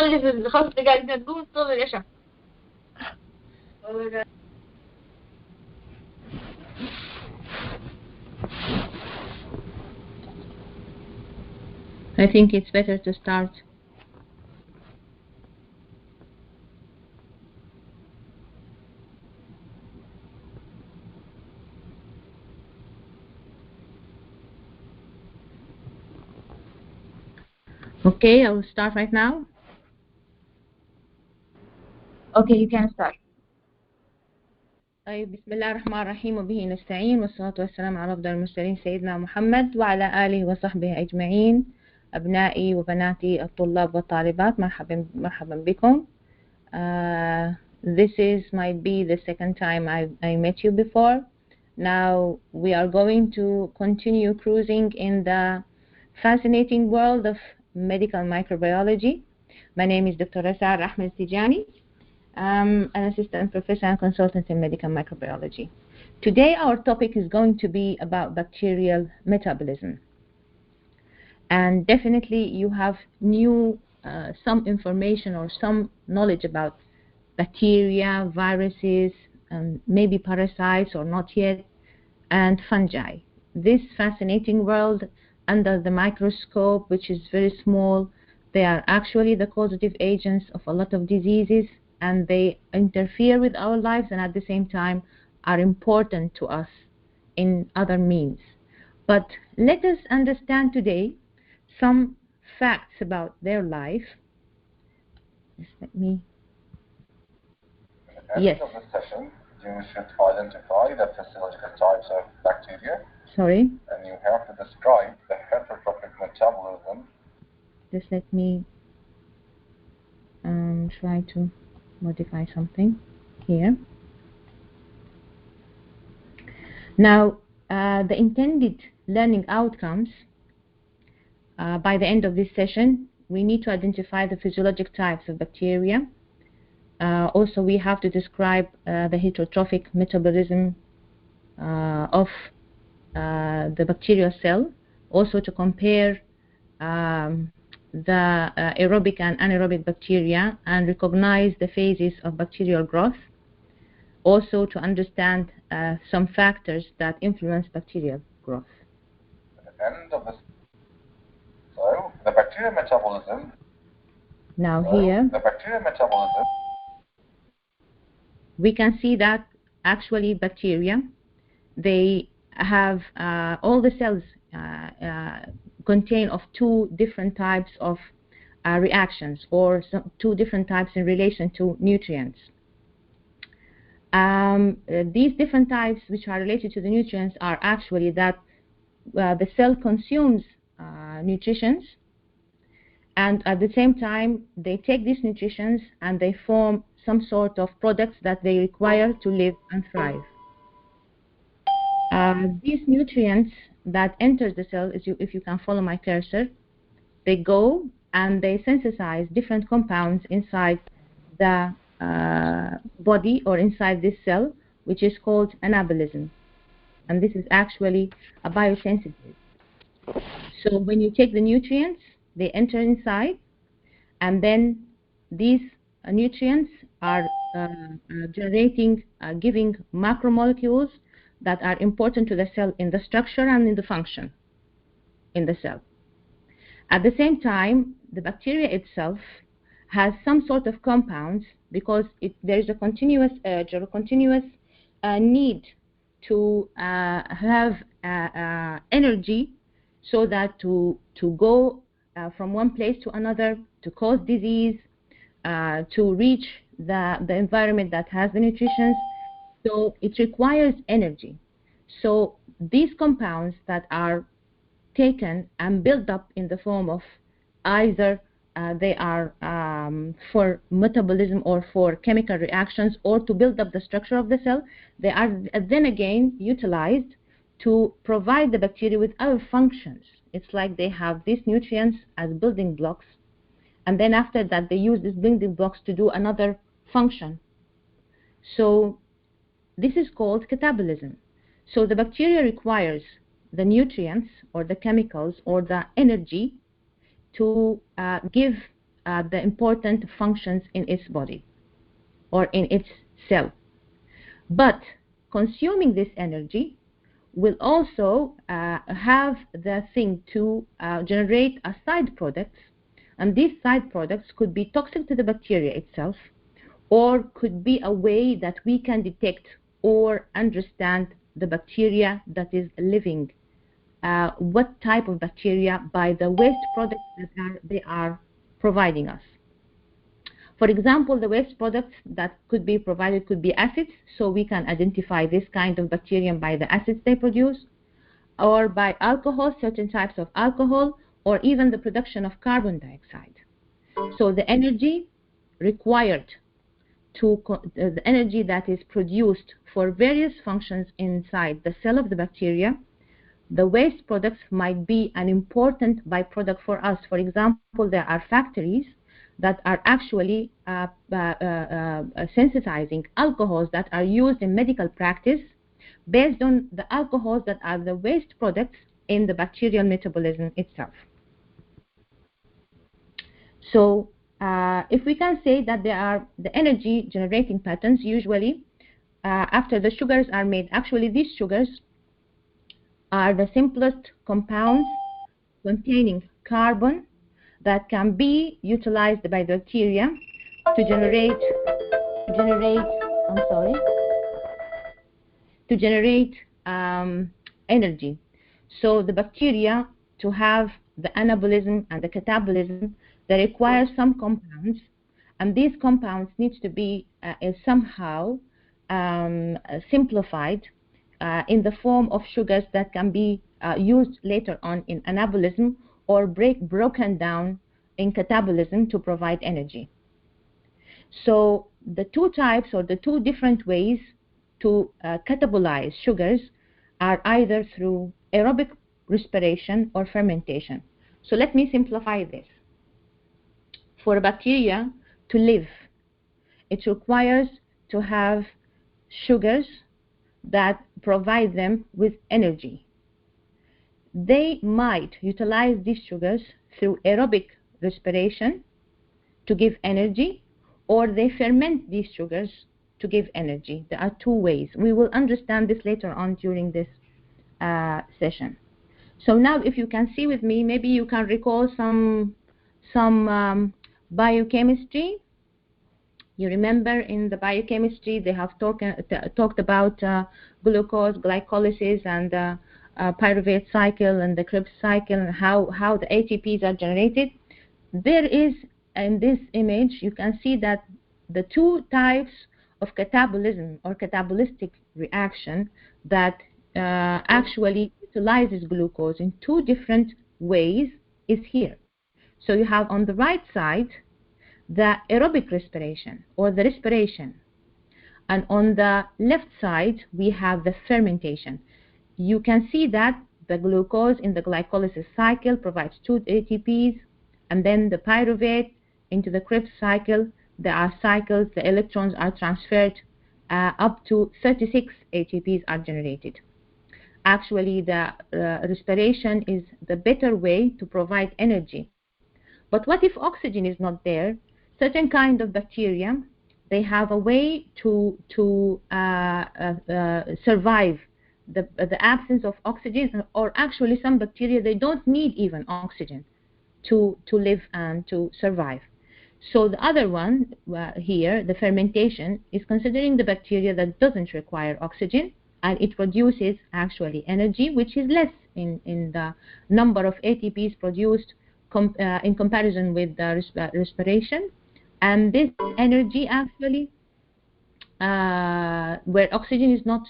اللي في الخمس دقايق دي تقوم تصلي العشاء. I think it's better to start. Okay, I will start right now. Okay, you can start. طيب بسم الله الرحمن الرحيم وبه نستعين والصلاة والسلام على أفضل المرسلين سيدنا محمد وعلى آله وصحبه أجمعين. أبنائي وبناتي الطلاب والطالبات مرحبا بكم. This might be the second time I met you before. Now we are going to continue cruising in the fascinating world of medical microbiology. My name is Dr. Asar Ahmed Tijani. I'm an assistant professor and consultant in medical microbiology. Today our topic is going to be about bacterial metabolism. And definitely you have some information or some knowledge about bacteria, viruses, maybe parasites or not yet, and fungi. This fascinating world under the microscope, which is very small, they are actually the causative agents of a lot of diseases, and they interfere with our lives and at the same time are important to us in other means. But let us understand today some facts about their life. Just let me. Yes. At the end of this session, you should identify the physiological types of bacteria. Sorry. And you have to describe the heterotrophic metabolism. Just let me try to modify something here. Now, the intended learning outcomes, by the end of this session, we need to identify the physiologic types of bacteria. Also, we have to describe the heterotrophic metabolism of the bacterial cell, also to compare the aerobic and anaerobic bacteria and recognize the phases of bacterial growth, also to understand some factors that influence bacterial growth. At the end of this, so the bacterial metabolism. Now here, the bacterial metabolism. We can see that actually bacteria, they have all the cells contain of two different types of reactions, or two different types in relation to nutrients. These different types which are related to the nutrients are actually that the cell consumes nutritions, and at the same time they take these nutritions and they form some sort of products that they require to live and thrive. These nutrients that enter the cell, if you can follow my cursor, they go and they synthesize different compounds inside the body or inside this cell, which is called anabolism. And this is actually a biosynthesis. So when you take the nutrients, they enter inside, and then these nutrients are generating, giving macromolecules that are important to the cell in the structure and in the function in the cell. At the same time, the bacteria itself has some sort of compounds, because there is a continuous urge or a continuous need to have energy, so that to go from one place to another, to cause disease, to reach the environment that has the nutrition. So it requires energy. So these compounds that are taken and built up in the form of either they are for metabolism or for chemical reactions or to build up the structure of the cell, they are then again utilized to provide the bacteria with other functions. It's like they have these nutrients as building blocks, and then after that they use these building blocks to do another function. So this is called catabolism. So the bacteria requires the nutrients or the chemicals or the energy to give the important functions in its body or in its cell. But consuming this energy will also have the thing to generate a side products, and these side products could be toxic to the bacteria itself, or could be a way that we can detect or understand the bacteria that is living, what type of bacteria, by the waste products that they are providing us. For example, the waste products that could be provided could be acids, so we can identify this kind of bacterium by the acids they produce, or by alcohol, certain types of alcohol, or even the production of carbon dioxide. So the energy required the energy that is produced for various functions inside the cell of the bacteria, the waste products might be an important byproduct for us. For example, there are factories that are actually synthesizing alcohols that are used in medical practice based on the alcohols that are the waste products in the bacterial metabolism itself. So if we can say that there are the energy generating patterns usually after the sugars are made. Actually, these sugars are the simplest compounds containing carbon that can be utilized by the bacteria to generate energy. So the bacteria, to have the anabolism and the catabolism, they require some compounds, and these compounds need to be somehow simplified in the form of sugars that can be used later on in anabolism or broken down in catabolism to provide energy. So the two types or the two different ways to catabolize sugars are either through aerobic respiration or fermentation. So let me simplify this. For a bacteria to live, it requires to have sugars that provide them with energy. They might utilize these sugars through aerobic respiration to give energy, or they ferment these sugars to give energy. There are two ways. We will understand this later on during this session. So now if you can see with me, maybe you can recall some biochemistry. You remember in the biochemistry they have talked about glucose, glycolysis, and pyruvate cycle and the Krebs cycle, and how the ATPs are generated. There is, in this image, you can see that the two types of catabolism or catabolistic reaction that actually utilizes glucose in two different ways is here. So you have on the right side the aerobic respiration or the respiration, and on the left side we have the fermentation. You can see that the glucose in the glycolysis cycle provides 2 ATPs, and then the pyruvate into the Krebs cycle, there are cycles, the electrons are transferred, up to 36 ATPs are generated. Actually, the respiration is the better way to provide energy. But what if oxygen is not there? Certain kind of bacteria, they have a way to survive the absence of oxygen, or actually some bacteria, they don't need even oxygen to live and to survive. So the other one here, the fermentation, is considering the bacteria that doesn't require oxygen, and it produces actually energy, which is less in the number of ATPs produced in comparison with the respiration. And this energy actually, where oxygen is not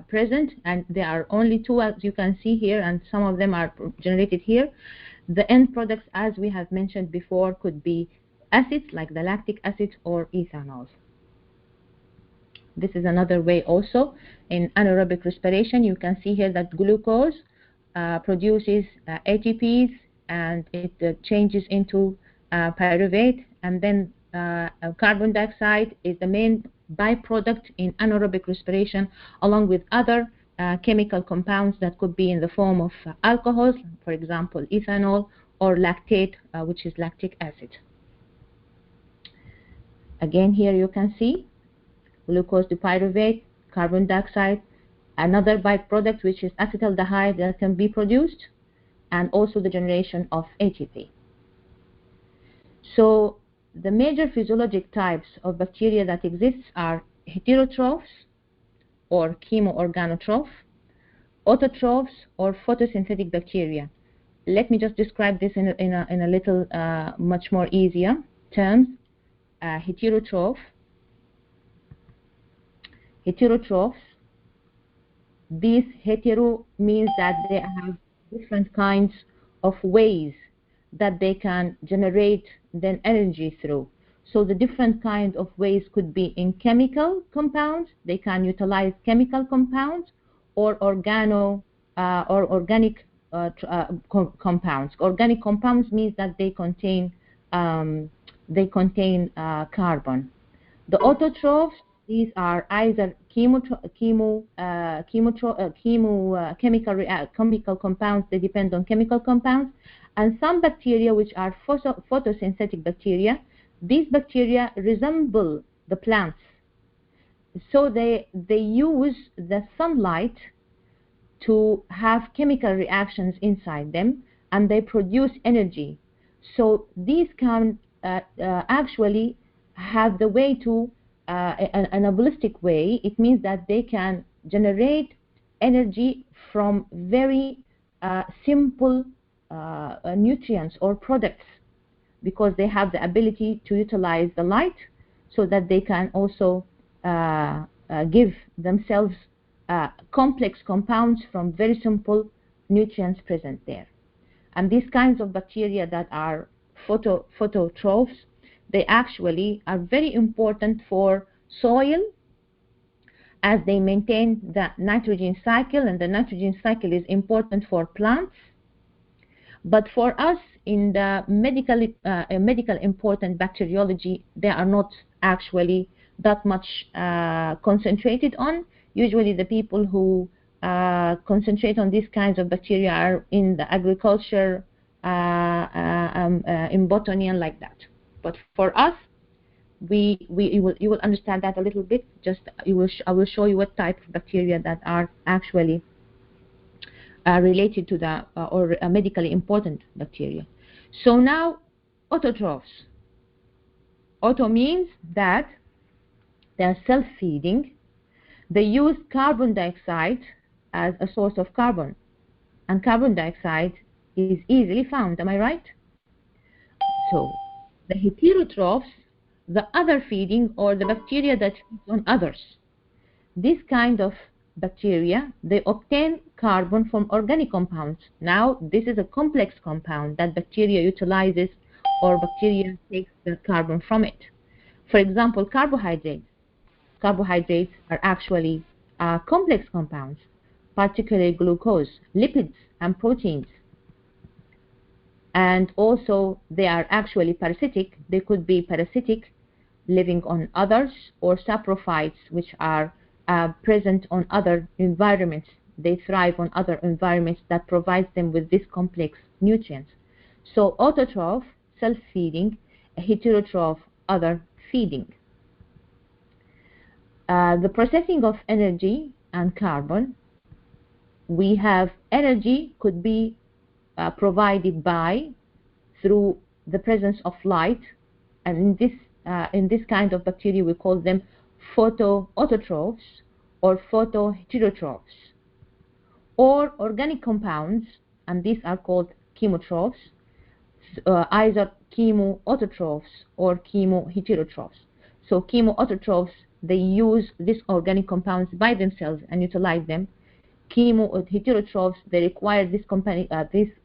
present, and there are only two, as you can see here, and some of them are generated here. The end products, as we have mentioned before, could be acids like the lactic acid or ethanols. This is another way also. In anaerobic respiration, you can see here that glucose produces ATPs, and it changes into pyruvate, and then carbon dioxide is the main byproduct in anaerobic respiration, along with other chemical compounds that could be in the form of alcohols, for example ethanol, or lactate, which is lactic acid. Again, here you can see glucose dipyruvate, carbon dioxide, another byproduct which is acetaldehyde that can be produced, and also the generation of ATP. So the major physiologic types of bacteria that exist are heterotrophs or chemoorganotroph, autotrophs or photosynthetic bacteria. Let me just describe this in a little much more easier terms. Heterotrophs. This hetero means that they have different kinds of ways that they can generate then energy through. So the different kind of ways could be in chemical compounds. They can utilize chemical compounds or organic compounds. Organic compounds means that they contain carbon. The autotrophs, these are either chemical compounds. They depend on chemical compounds, and some bacteria which are photosynthetic bacteria. These bacteria resemble the plants, so they use the sunlight to have chemical reactions inside them, and they produce energy. So these can actually have the way to an holistic way. It means that they can generate energy from very simple nutrients or products, because they have the ability to utilize the light, so that they can also give themselves complex compounds from very simple nutrients present there. And these kinds of bacteria that are phototrophs, they actually are very important for soil, as they maintain the nitrogen cycle, and the nitrogen cycle is important for plants. But for us, in the medical important bacteriology, they are not actually that much concentrated on. Usually the people who concentrate on these kinds of bacteria are in the agriculture, in botany and like that. But for us, you will understand that a little bit. Just I will show you what type of bacteria that are actually related to the or medically important bacteria. So now, autotrophs. Auto means that they are self-feeding. They use carbon dioxide as a source of carbon, and carbon dioxide is easily found. Am I right? So the heterotrophs, the other feeding, or the bacteria that feeds on others. This kind of bacteria, they obtain carbon from organic compounds. Now this is a complex compound that bacteria utilizes, or bacteria takes the carbon from it. For example, carbohydrates. Carbohydrates are actually complex compounds, particularly glucose, lipids, and proteins. And also they are actually parasitic. They could be parasitic, living on others, or saprophytes, which are present on other environments. They thrive on other environments that provides them with these complex nutrients. So autotroph, self-feeding; heterotroph, other feeding. The processing of energy and carbon. We have energy could be provided through the presence of light, and in this kind of bacteria we call them photoautotrophs or photoheterotrophs, or organic compounds, and these are called chemotrophs, either chemoautotrophs or chemoheterotrophs. So chemoautotrophs, they use these organic compounds by themselves and utilize them. Chemoheterotrophs, they require these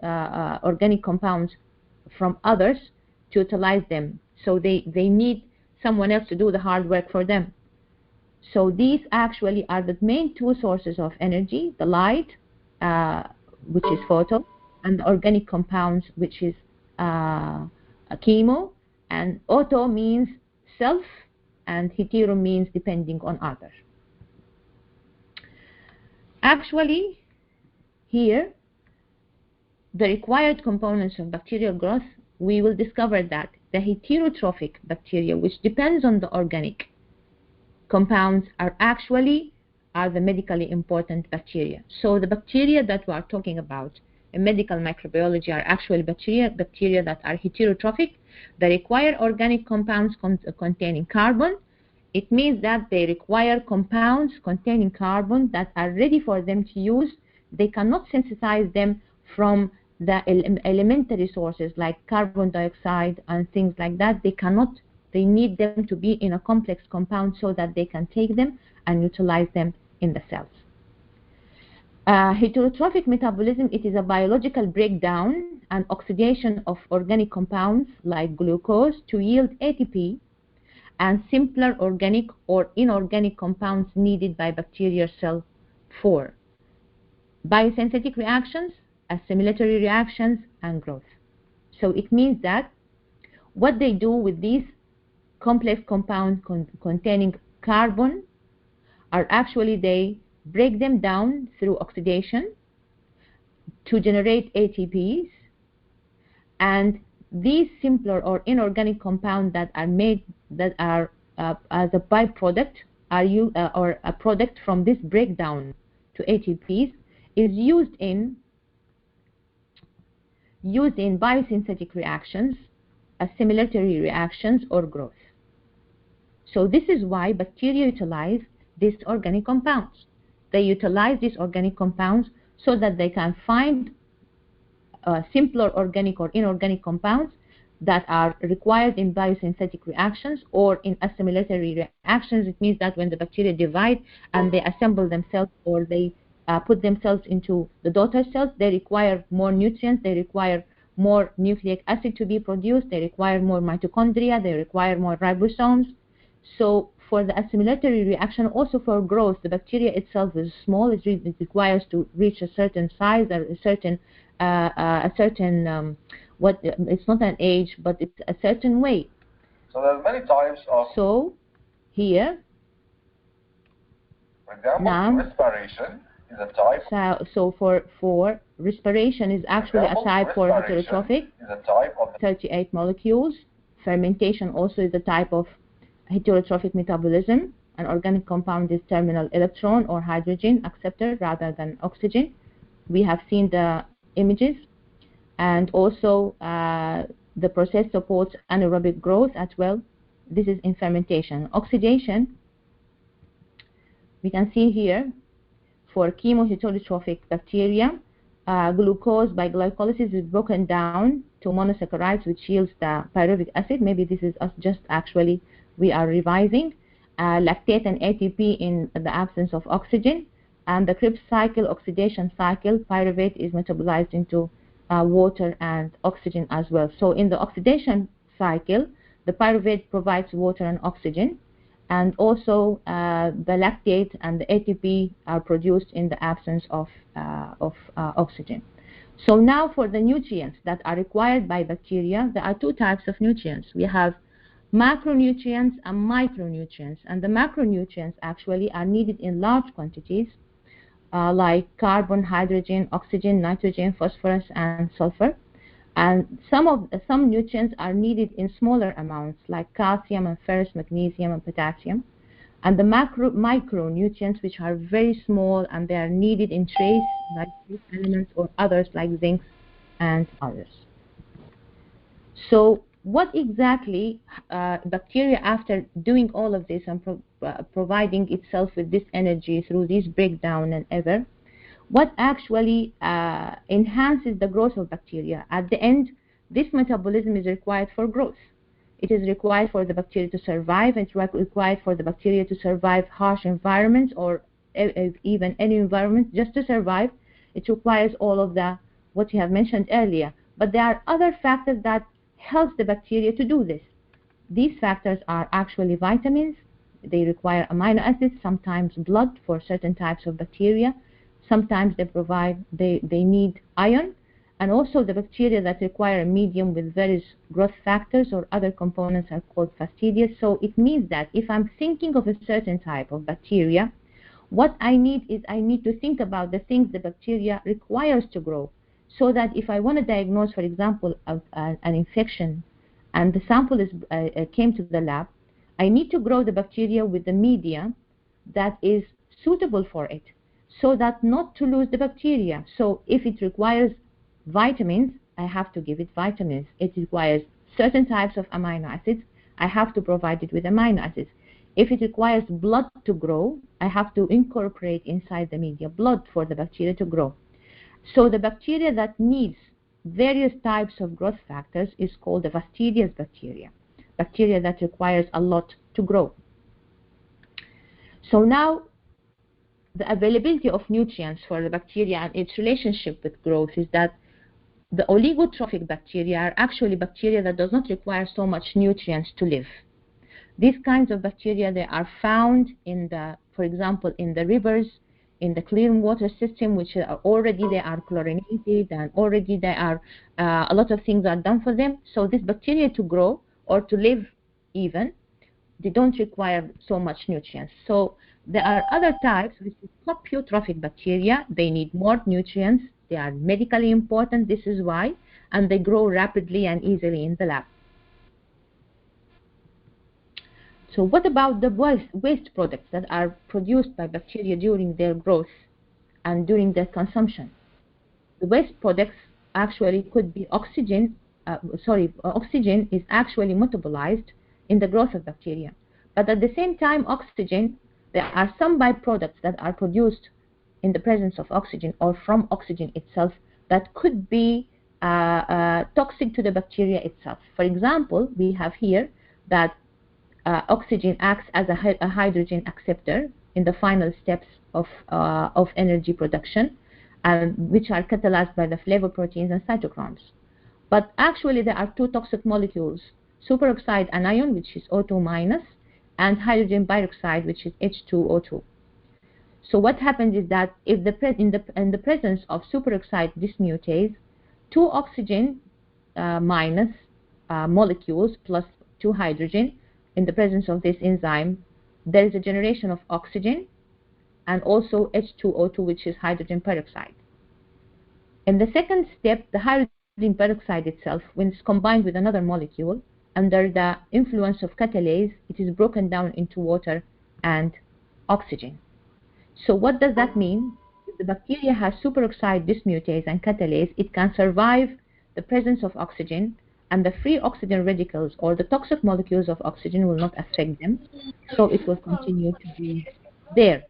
organic compounds from others to utilize them. So they need someone else to do the hard work for them. So these actually are the main two sources of energy: the light, which is photo, and the organic compounds, which is chemo. And auto means self, and hetero means depending on other. Actually, here, the required components of bacterial growth, we will discover that the heterotrophic bacteria, which depends on the organic compounds, are the medically important bacteria. So the bacteria that we are talking about in medical microbiology are actually bacteria that are heterotrophic. They require organic compounds containing carbon. It means that they require compounds containing carbon that are ready for them to use. They cannot synthesize them from the elementary sources like carbon dioxide and things like that. They need them to be in a complex compound so that they can take them and utilize them in the cells. Heterotrophic metabolism, it is a biological breakdown and oxidation of organic compounds like glucose to yield ATP and simpler organic or inorganic compounds needed by bacterial cell for biosynthetic reactions, assimilatory reactions, and growth. So it means that what they do with these complex compounds containing carbon are actually they break them down through oxidation to generate ATPs, and these simpler or inorganic compounds that are made as a byproduct or a product from this breakdown to ATPs is used in biosynthetic reactions, assimilatory reactions, or growth. So this is why bacteria utilize these organic compounds. They utilize these organic compounds so that they can find simpler organic or inorganic compounds that are required in biosynthetic reactions or in assimilatory reactions. It means that when the bacteria divide and they assemble themselves or they put themselves into the daughter cells, they require more nutrients, they require more nucleic acid to be produced, they require more mitochondria, they require more ribosomes. So for the assimilatory reaction, also for growth, the bacteria itself is small. It requires to reach a certain size or a certain it's not an age, but it's a certain way. So there's many types of. So here, for example, now, respiration is a type. So for respiration is actually a type for heterotrophic. Is a type of 38 molecules. Fermentation also is a type of heterotrophic metabolism. An organic compound is terminal electron or hydrogen acceptor rather than oxygen. We have seen the images, and also the process supports anaerobic growth as well. This is in fermentation. Oxidation, we can see here for chemoheterotrophic bacteria, glucose by glycolysis is broken down to monosaccharides, which yields the pyruvic acid. Maybe this is us just actually we are revising. Lactate and ATP in the absence of oxygen. And the Krebs cycle, oxidation cycle, pyruvate is metabolized into water and oxygen as well. So in the oxidation cycle, the pyruvate provides water and oxygen, and also the lactate and the ATP are produced in the absence of oxygen. So now for the nutrients that are required by bacteria, there are two types of nutrients. We have macronutrients and micronutrients, and the macronutrients actually are needed in large quantities, like carbon, hydrogen, oxygen, nitrogen, phosphorus, and sulfur. And some nutrients are needed in smaller amounts, like calcium and ferrous, magnesium and potassium. And the micronutrients, which are very small and they are needed in trace like these elements or others like zinc and others. So what exactly bacteria, after doing all of this and providing itself with this energy through this breakdown and ever, what actually enhances the growth of bacteria? At the end, this metabolism is required for growth. It is required for the bacteria to survive. It's required for the bacteria to survive harsh environments or even any environment just to survive. It requires all of what you have mentioned earlier. But there are other factors that helps the bacteria to do this. These factors are actually vitamins. They require amino acids, sometimes blood for certain types of bacteria. Sometimes they need iron, and also the bacteria that require a medium with various growth factors or other components are called fastidious. So it means that if I'm thinking of a certain type of bacteria, what I need to think about the things the bacteria requires to grow, so that if I want to diagnose, for example, an infection and the sample came to the lab, I need to grow the bacteria with the media that is suitable for it, so that not to lose the bacteria. So if it requires vitamins, I have to give it vitamins. It requires certain types of amino acids, I have to provide it with amino acids. If it requires blood to grow, I have to incorporate inside the media blood for the bacteria to grow. So the bacteria that needs various types of growth factors is called the fastidious bacteria, bacteria that requires a lot to grow. So now the availability of nutrients for the bacteria and its relationship with growth is that the oligotrophic bacteria are actually bacteria that does not require so much nutrients to live. These kinds of bacteria, they are found in the, for example, in the rivers, in the clean water system, which are already they are chlorinated, and already they are a lot of things are done for them. So this bacteria to grow or to live even, they don't require so much nutrients. So there are other types, which is homeotrophic bacteria. They need more nutrients. They are medically important. This is why, and they grow rapidly and easily in the lab. So what about the waste products that are produced by bacteria during their growth and during their consumption? The waste products actually could be oxygen. Oxygen is actually metabolized in the growth of bacteria. But at the same time, oxygen, there are some byproducts that are produced in the presence of oxygen or from oxygen itself that could be toxic to the bacteria itself. For example, we have here that oxygen acts as a hydrogen acceptor in the final steps of energy production, which are catalyzed by the flavoproteins and cytochromes. But actually there are two toxic molecules, superoxide anion, which is O2-, and hydrogen peroxide, which is H2O2. So what happens is that if in the presence of superoxide dismutase, two oxygen minus molecules plus two hydrogen, in the presence of this enzyme, there is a generation of oxygen and also H2O2, which is hydrogen peroxide. In the second step, the hydrogen peroxide itself, when it's combined with another molecule, under the influence of catalase, it is broken down into water and oxygen. So what does that mean? If the bacteria has superoxide dismutase and catalase, it can survive the presence of oxygen, and the free oxygen radicals or the toxic molecules of oxygen will not affect them, so it will continue to be there.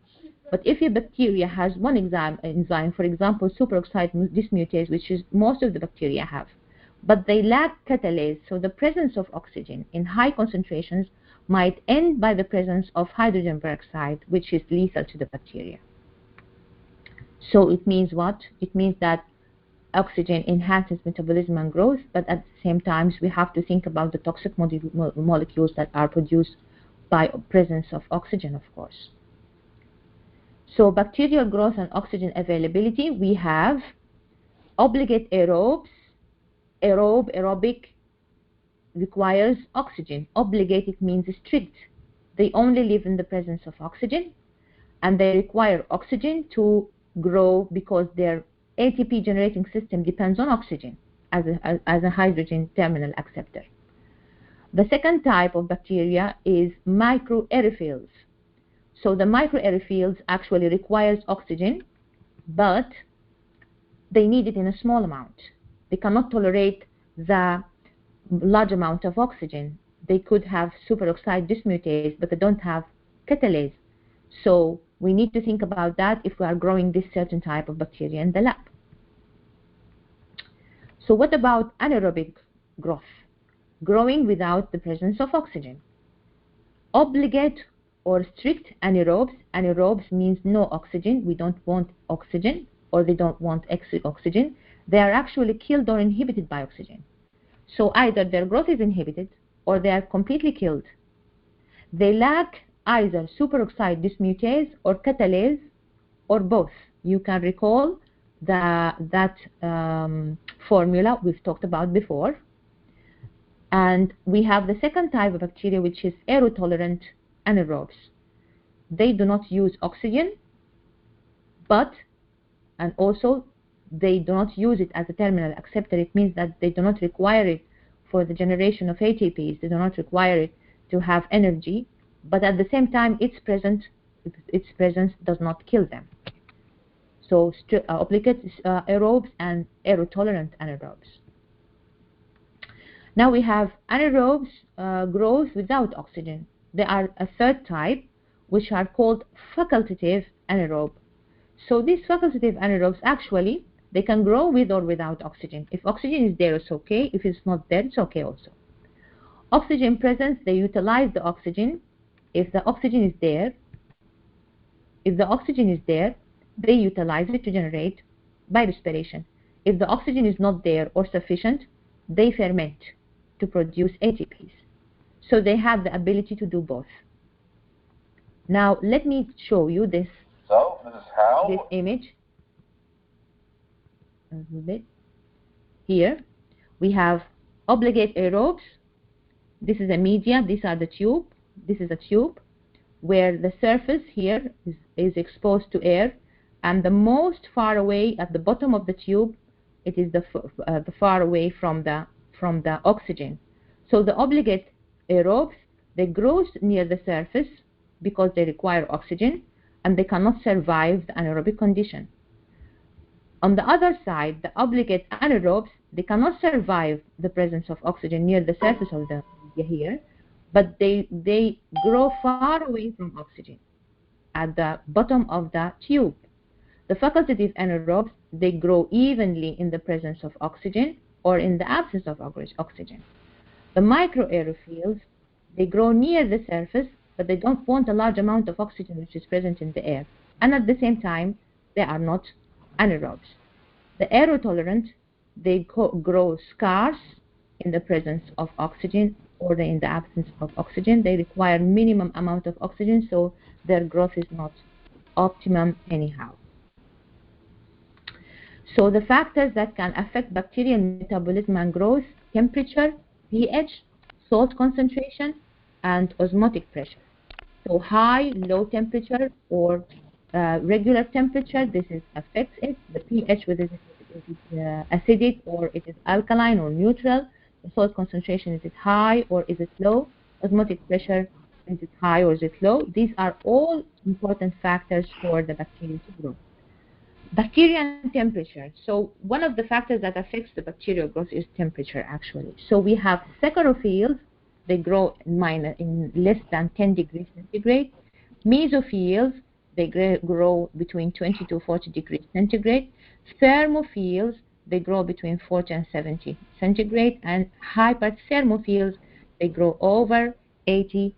But if a bacteria has one enzyme, for example, superoxide dismutase, which is most of the bacteria have, but they lack catalase, so the presence of oxygen in high concentrations might end by the presence of hydrogen peroxide, which is lethal to the bacteria. So it means what? It means that oxygen enhances metabolism and growth, but at the same time we have to think about the toxic molecules that are produced by presence of oxygen, of course. So bacterial growth and oxygen availability, we have obligate aerobes. Aerobic requires oxygen. Obligated means strict. They only live in the presence of oxygen, and they require oxygen to grow because their ATP generating system depends on oxygen as a hydrogen terminal acceptor. The second type of bacteria is microaerophils. So the microaerophils actually requires oxygen, but they need it in a small amount. They cannot tolerate the large amount of oxygen. They could have superoxide dismutase, but they don't have catalase. So we need to think about that if we are growing this certain type of bacteria in the lab. So what about anaerobic growth? Growing without the presence of oxygen. Obligate or strict anaerobes. Anaerobes means no oxygen. We don't want oxygen, or they don't want oxygen. They are actually killed or inhibited by oxygen. So either their growth is inhibited or they are completely killed. They lack either superoxide dismutase or catalase, or both. You can recall that formula we've talked about before. And we have the second type of bacteria, which is aerotolerant anaerobes. They do not use oxygen, and also they do not use it as a terminal acceptor. It means that they do not require it for the generation of ATPs. They do not require it to have energy, but at the same time, its presence does not kill them. So obligate aerobes and aerotolerant anaerobes. Now we have anaerobes growth without oxygen. There are a third type, which are called facultative anaerobe. So these facultative anaerobes, actually, they can grow with or without oxygen. If oxygen is there, it's okay. If it's not there, it's okay also. Oxygen presence, they utilize the oxygen. If the oxygen is there, they utilize it to generate by respiration. If the oxygen is not there or sufficient, they ferment to produce ATPs. So they have the ability to do both. Now let me show you this. So this is how This image. A little bit. Here we have obligate aerobes. This is a media. These are the tube. This is a tube where the surface here is exposed to air, and the most far away at the bottom of the tube, it is the far away from the oxygen. So the obligate aerobes, they grow near the surface because they require oxygen, and they cannot survive the anaerobic condition. On the other side, the obligate anaerobes, they cannot survive the presence of oxygen near the surface of the media here, but they grow far away from oxygen at the bottom of the tube. The facultative anaerobes, they grow evenly in the presence of oxygen or in the absence of oxygen. The microaerophils, they grow near the surface, but they don't want a large amount of oxygen which is present in the air. And at the same time, they are not anaerobes. The aerotolerant, they grow scarce in the presence of oxygen or in the absence of oxygen. They require minimum amount of oxygen, so their growth is not optimum anyhow. So the factors that can affect bacterial metabolism and growth: temperature, pH, salt concentration, and osmotic pressure. So high, low temperature, or regular temperature, this affects it. The pH, whether it is acidic or it is alkaline or neutral. The salt concentration, is it high or is it low? Osmotic pressure, is it high or is it low? These are all important factors for the bacteria to grow. Bacteria and temperature. So one of the factors that affects the bacterial growth is temperature, actually. So we have saccharophils, they grow in less than 10 degrees centigrade. Mesophils, they grow between 20 to 40 degrees centigrade. Thermophils, they grow between 40 and 70 centigrade. And hyperthermophils, they grow over 80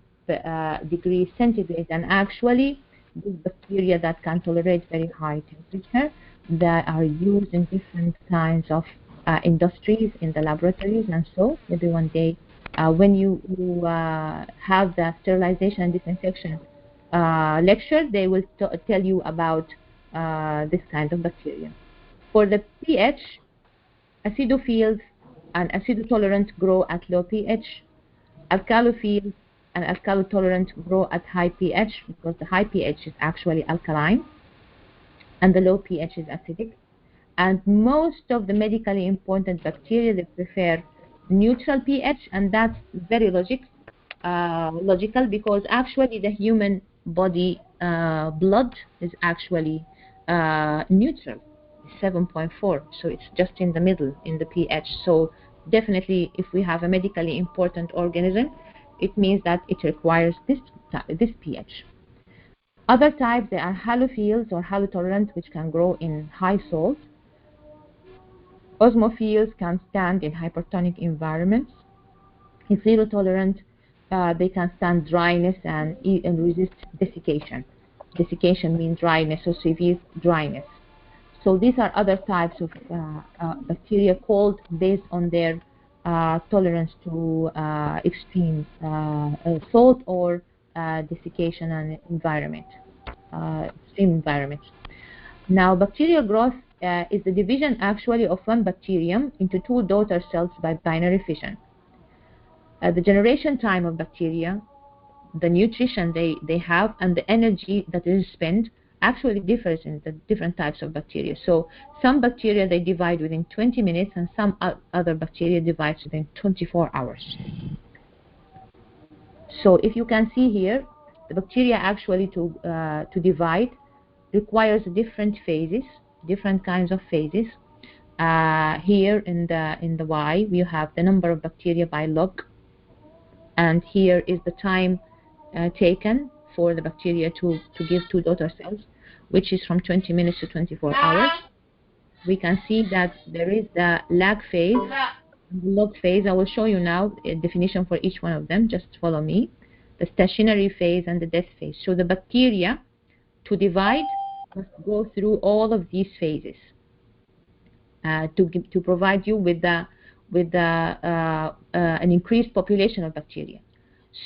degrees centigrade. And actually, these bacteria that can tolerate very high temperature, that are used in different kinds of industries, in the laboratories, and so maybe one day when you have the sterilization and disinfection lecture, they will tell you about this kind of bacteria. For the pH, acidophils and acidotolerant grow at low pH. Alkalophils and alkalotolerant grow at high pH, because the high pH is actually alkaline and the low pH is acidic. And most of the medically important bacteria, they prefer neutral pH, and that's very logical, because actually the human body blood is actually neutral, 7.4, so it's just in the middle in the pH. So definitely, if we have a medically important organism, it means that it requires this pH. Other types, they are halophils or halotolerant, which can grow in high salt. Osmophils can stand in hypertonic environments. Xerotolerant, they can stand dryness and resist desiccation. Desiccation means dryness, or severe dryness. So these are other types of bacteria called based on their tolerance to extreme salt or desiccation and environment, extreme environment. Now, bacterial growth is the division actually of one bacterium into two daughter cells by binary fission. The generation time of bacteria, the nutrition they have, and the energy that is spent actually differs in the different types of bacteria. So some bacteria, they divide within 20 minutes, and some other bacteria divides within 24 hours. So if you can see here, the bacteria actually to divide requires different phases, different kinds of phases. Here in the Y, we have the number of bacteria by log, and here is the time taken for the bacteria to give two daughter cells, which is from 20 minutes to 24 hours. We can see that there is the lag phase and the log phase. I will show you now a definition for each one of them. Just follow me. The stationary phase and the death phase. So the bacteria to divide must go through all of these phases to provide you with an increased population of bacteria.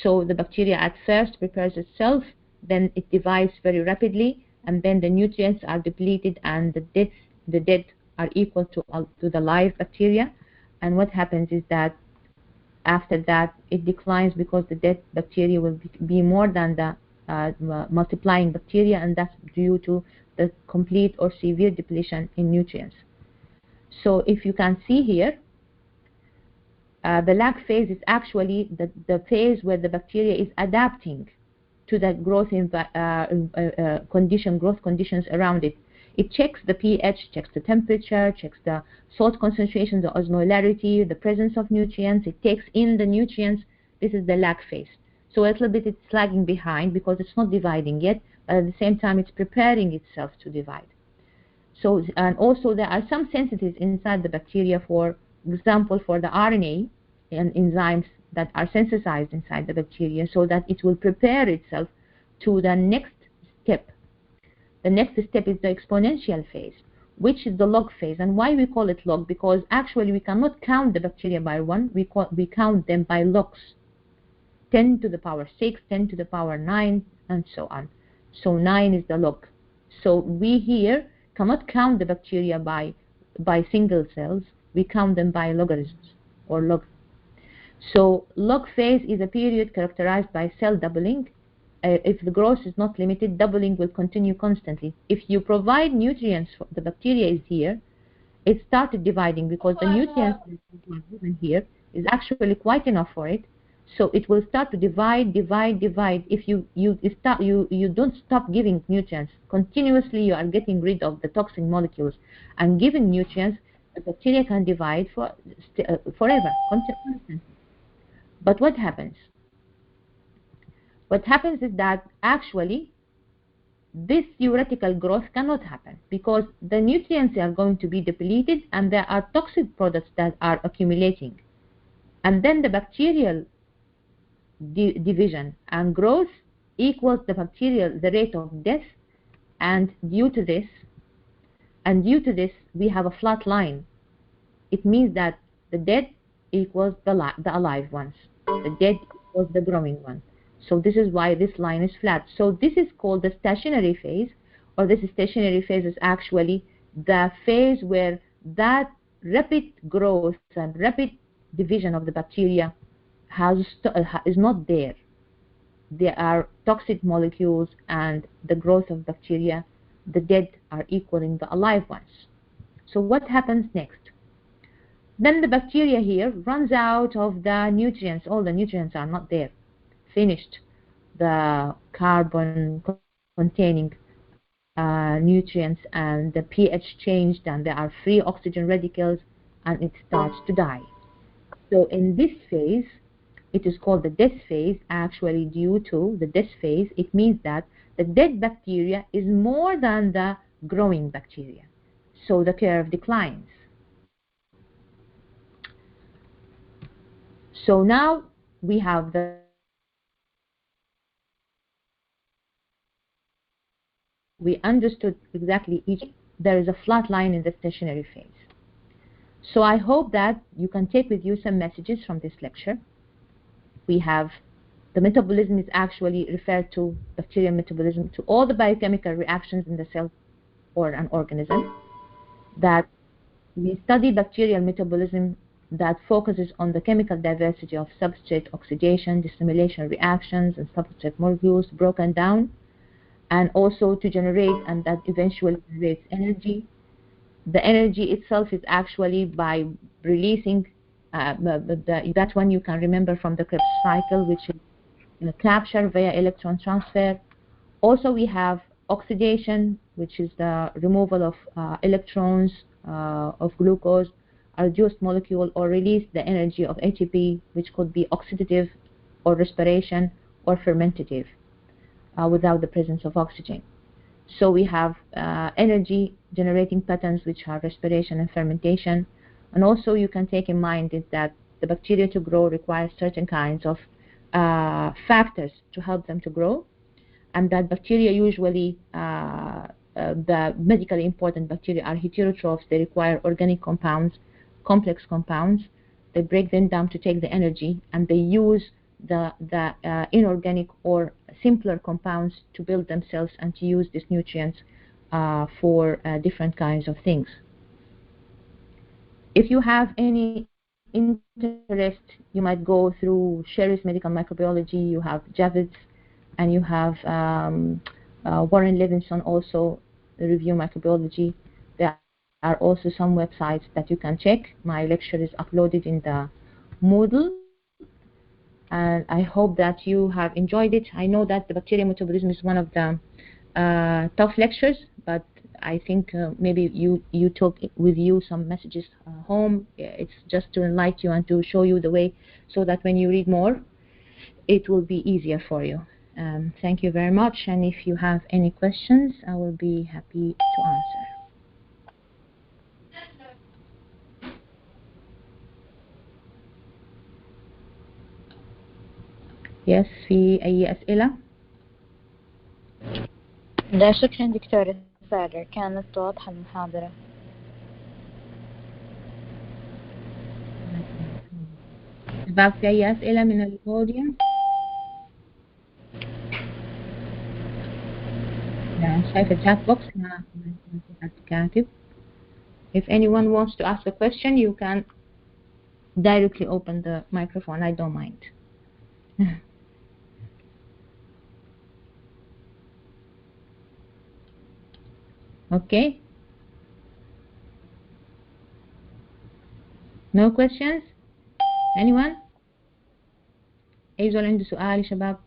So the bacteria at first prepares itself, then it divides very rapidly, and then the nutrients are depleted, and the dead are equal to the live bacteria. And what happens is that after that it declines, because the dead bacteria will be more than the multiplying bacteria, and that's due to the complete or severe depletion in nutrients. So if you can see here, the lag phase is actually the phase where the bacteria is adapting to the growth growth conditions around it. It checks the pH, checks the temperature, checks the salt concentration, the osmolarity, the presence of nutrients. It takes in the nutrients. This is the lag phase. So a little bit it's lagging behind because it's not dividing yet, but at the same time it's preparing itself to divide. So, and also there are some sensitives inside the bacteria, for example, for the RNA and enzymes that are synthesized inside the bacteria, so that it will prepare itself to the next step. The next step is the exponential phase, which is the log phase. And why we call it log? Because actually we cannot count the bacteria by one, we count them by logs. 10 to the power 6, 10 to the power 9, and so on. So 9 is the log. So we here cannot count the bacteria by single cells, we count them by logarithms or log. So log phase is a period characterized by cell doubling. If the growth is not limited, doubling will continue constantly. If you provide nutrients, the bacteria is here, it started dividing because the nutrients given here is actually quite enough for it. So it will start to divide. If you don't stop giving nutrients continuously, you are getting rid of the toxic molecules and giving nutrients, the bacteria can divide forever, constantly. But what happens? What happens is that actually this theoretical growth cannot happen because the nutrients are going to be depleted and there are toxic products that are accumulating. And then the bacterial division and growth equals the rate of death, and due to this we have a flat line. It means that the dead equals the alive ones, the dead equals the growing one. So this is why this line is flat. So this is called the stationary phase, or this stationary phase is actually the phase where that rapid growth and rapid division of the bacteria is not there. There are toxic molecules and the growth of bacteria, the dead are equaling the alive ones. So what happens next? Then the bacteria here runs out of the nutrients. All the nutrients are not there. Finished. The carbon containing nutrients and the pH changed, and there are free oxygen radicals, and it starts to die. So in this phase, it is called the death phase. Actually, due to the death phase, it means that the dead bacteria is more than the growing bacteria. So the curve declines. So now we have we understood exactly there is a flat line in the stationary phase. So I hope that you can take with you some messages from this lecture. We have the metabolism is actually referred to bacterial metabolism to all the biochemical reactions in the cell or an organism. That we study bacterial metabolism that focuses on the chemical diversity of substrate oxidation, dissimilation reactions, and substrate molecules broken down. and also to generate, and that eventually generates energy. The energy itself is actually by releasing that one you can remember from the Krebs cycle, which is capture via electron transfer. Also, we have oxidation, which is the removal of electrons of glucose, a reduced molecule, or release the energy of ATP, which could be oxidative or respiration or fermentative without the presence of oxygen. So we have energy generating patterns, which are respiration and fermentation. And also you can take in mind is that the bacteria to grow requires certain kinds of factors to help them to grow, and that bacteria usually the medically important bacteria are heterotrophs. They require organic compounds, complex compounds. They break them down to take the energy, and they use the inorganic or simpler compounds to build themselves and to use these nutrients for different kinds of things. If you have any interest, you might go through Sherry's Medical Microbiology. You have Javid's, and you have Warren Levinson also, the Review Microbiology. There are also some websites that you can check. My lecture is uploaded in the Moodle, and I hope that you have enjoyed it. I know that the bacterial metabolism is one of the tough lectures, but I think maybe you took with you some messages home. It's just to enlighten you and to show you the way, so that when you read more, it will be easier for you. Thank you very much, and if you have any questions, I will be happy to answer. Yes, في أي أسئلة؟ لا شكرا دكتورة سارة، كانت واضحة المحاضرة. شباب في أي أسئلة من الأودينس؟ شايفة الشات بوكس ما حد كاتب. If anyone wants to ask a question, you can directly open the microphone. I don't mind. Okay. No questions? Anyone? أي زول عنده سؤال يا شباب؟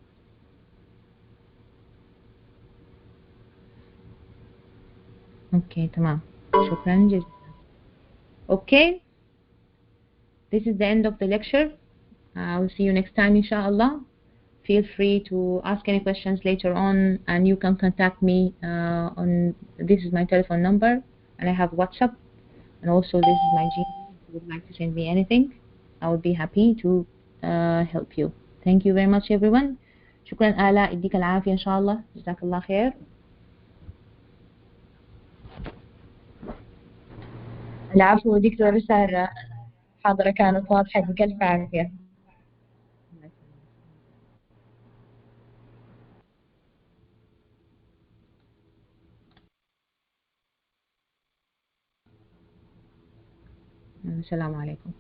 Okay, تمام. شكرا جزيلا. Okay. This is the end of the lecture. I will see you next time, inshallah. Feel free to ask any questions later on, and you can contact me on, this is my telephone number, and I have WhatsApp, and also this is my Gmail. If you would like to send me anything, I would be happy to help you. Thank you very much, everyone. شكرا آلاء، يديك العافية إن شاء الله. جزاك الله خير. العفو دكتورة سارة، المحاضرة كانت واضحة، يديك ألف عافية. السلام عليكم.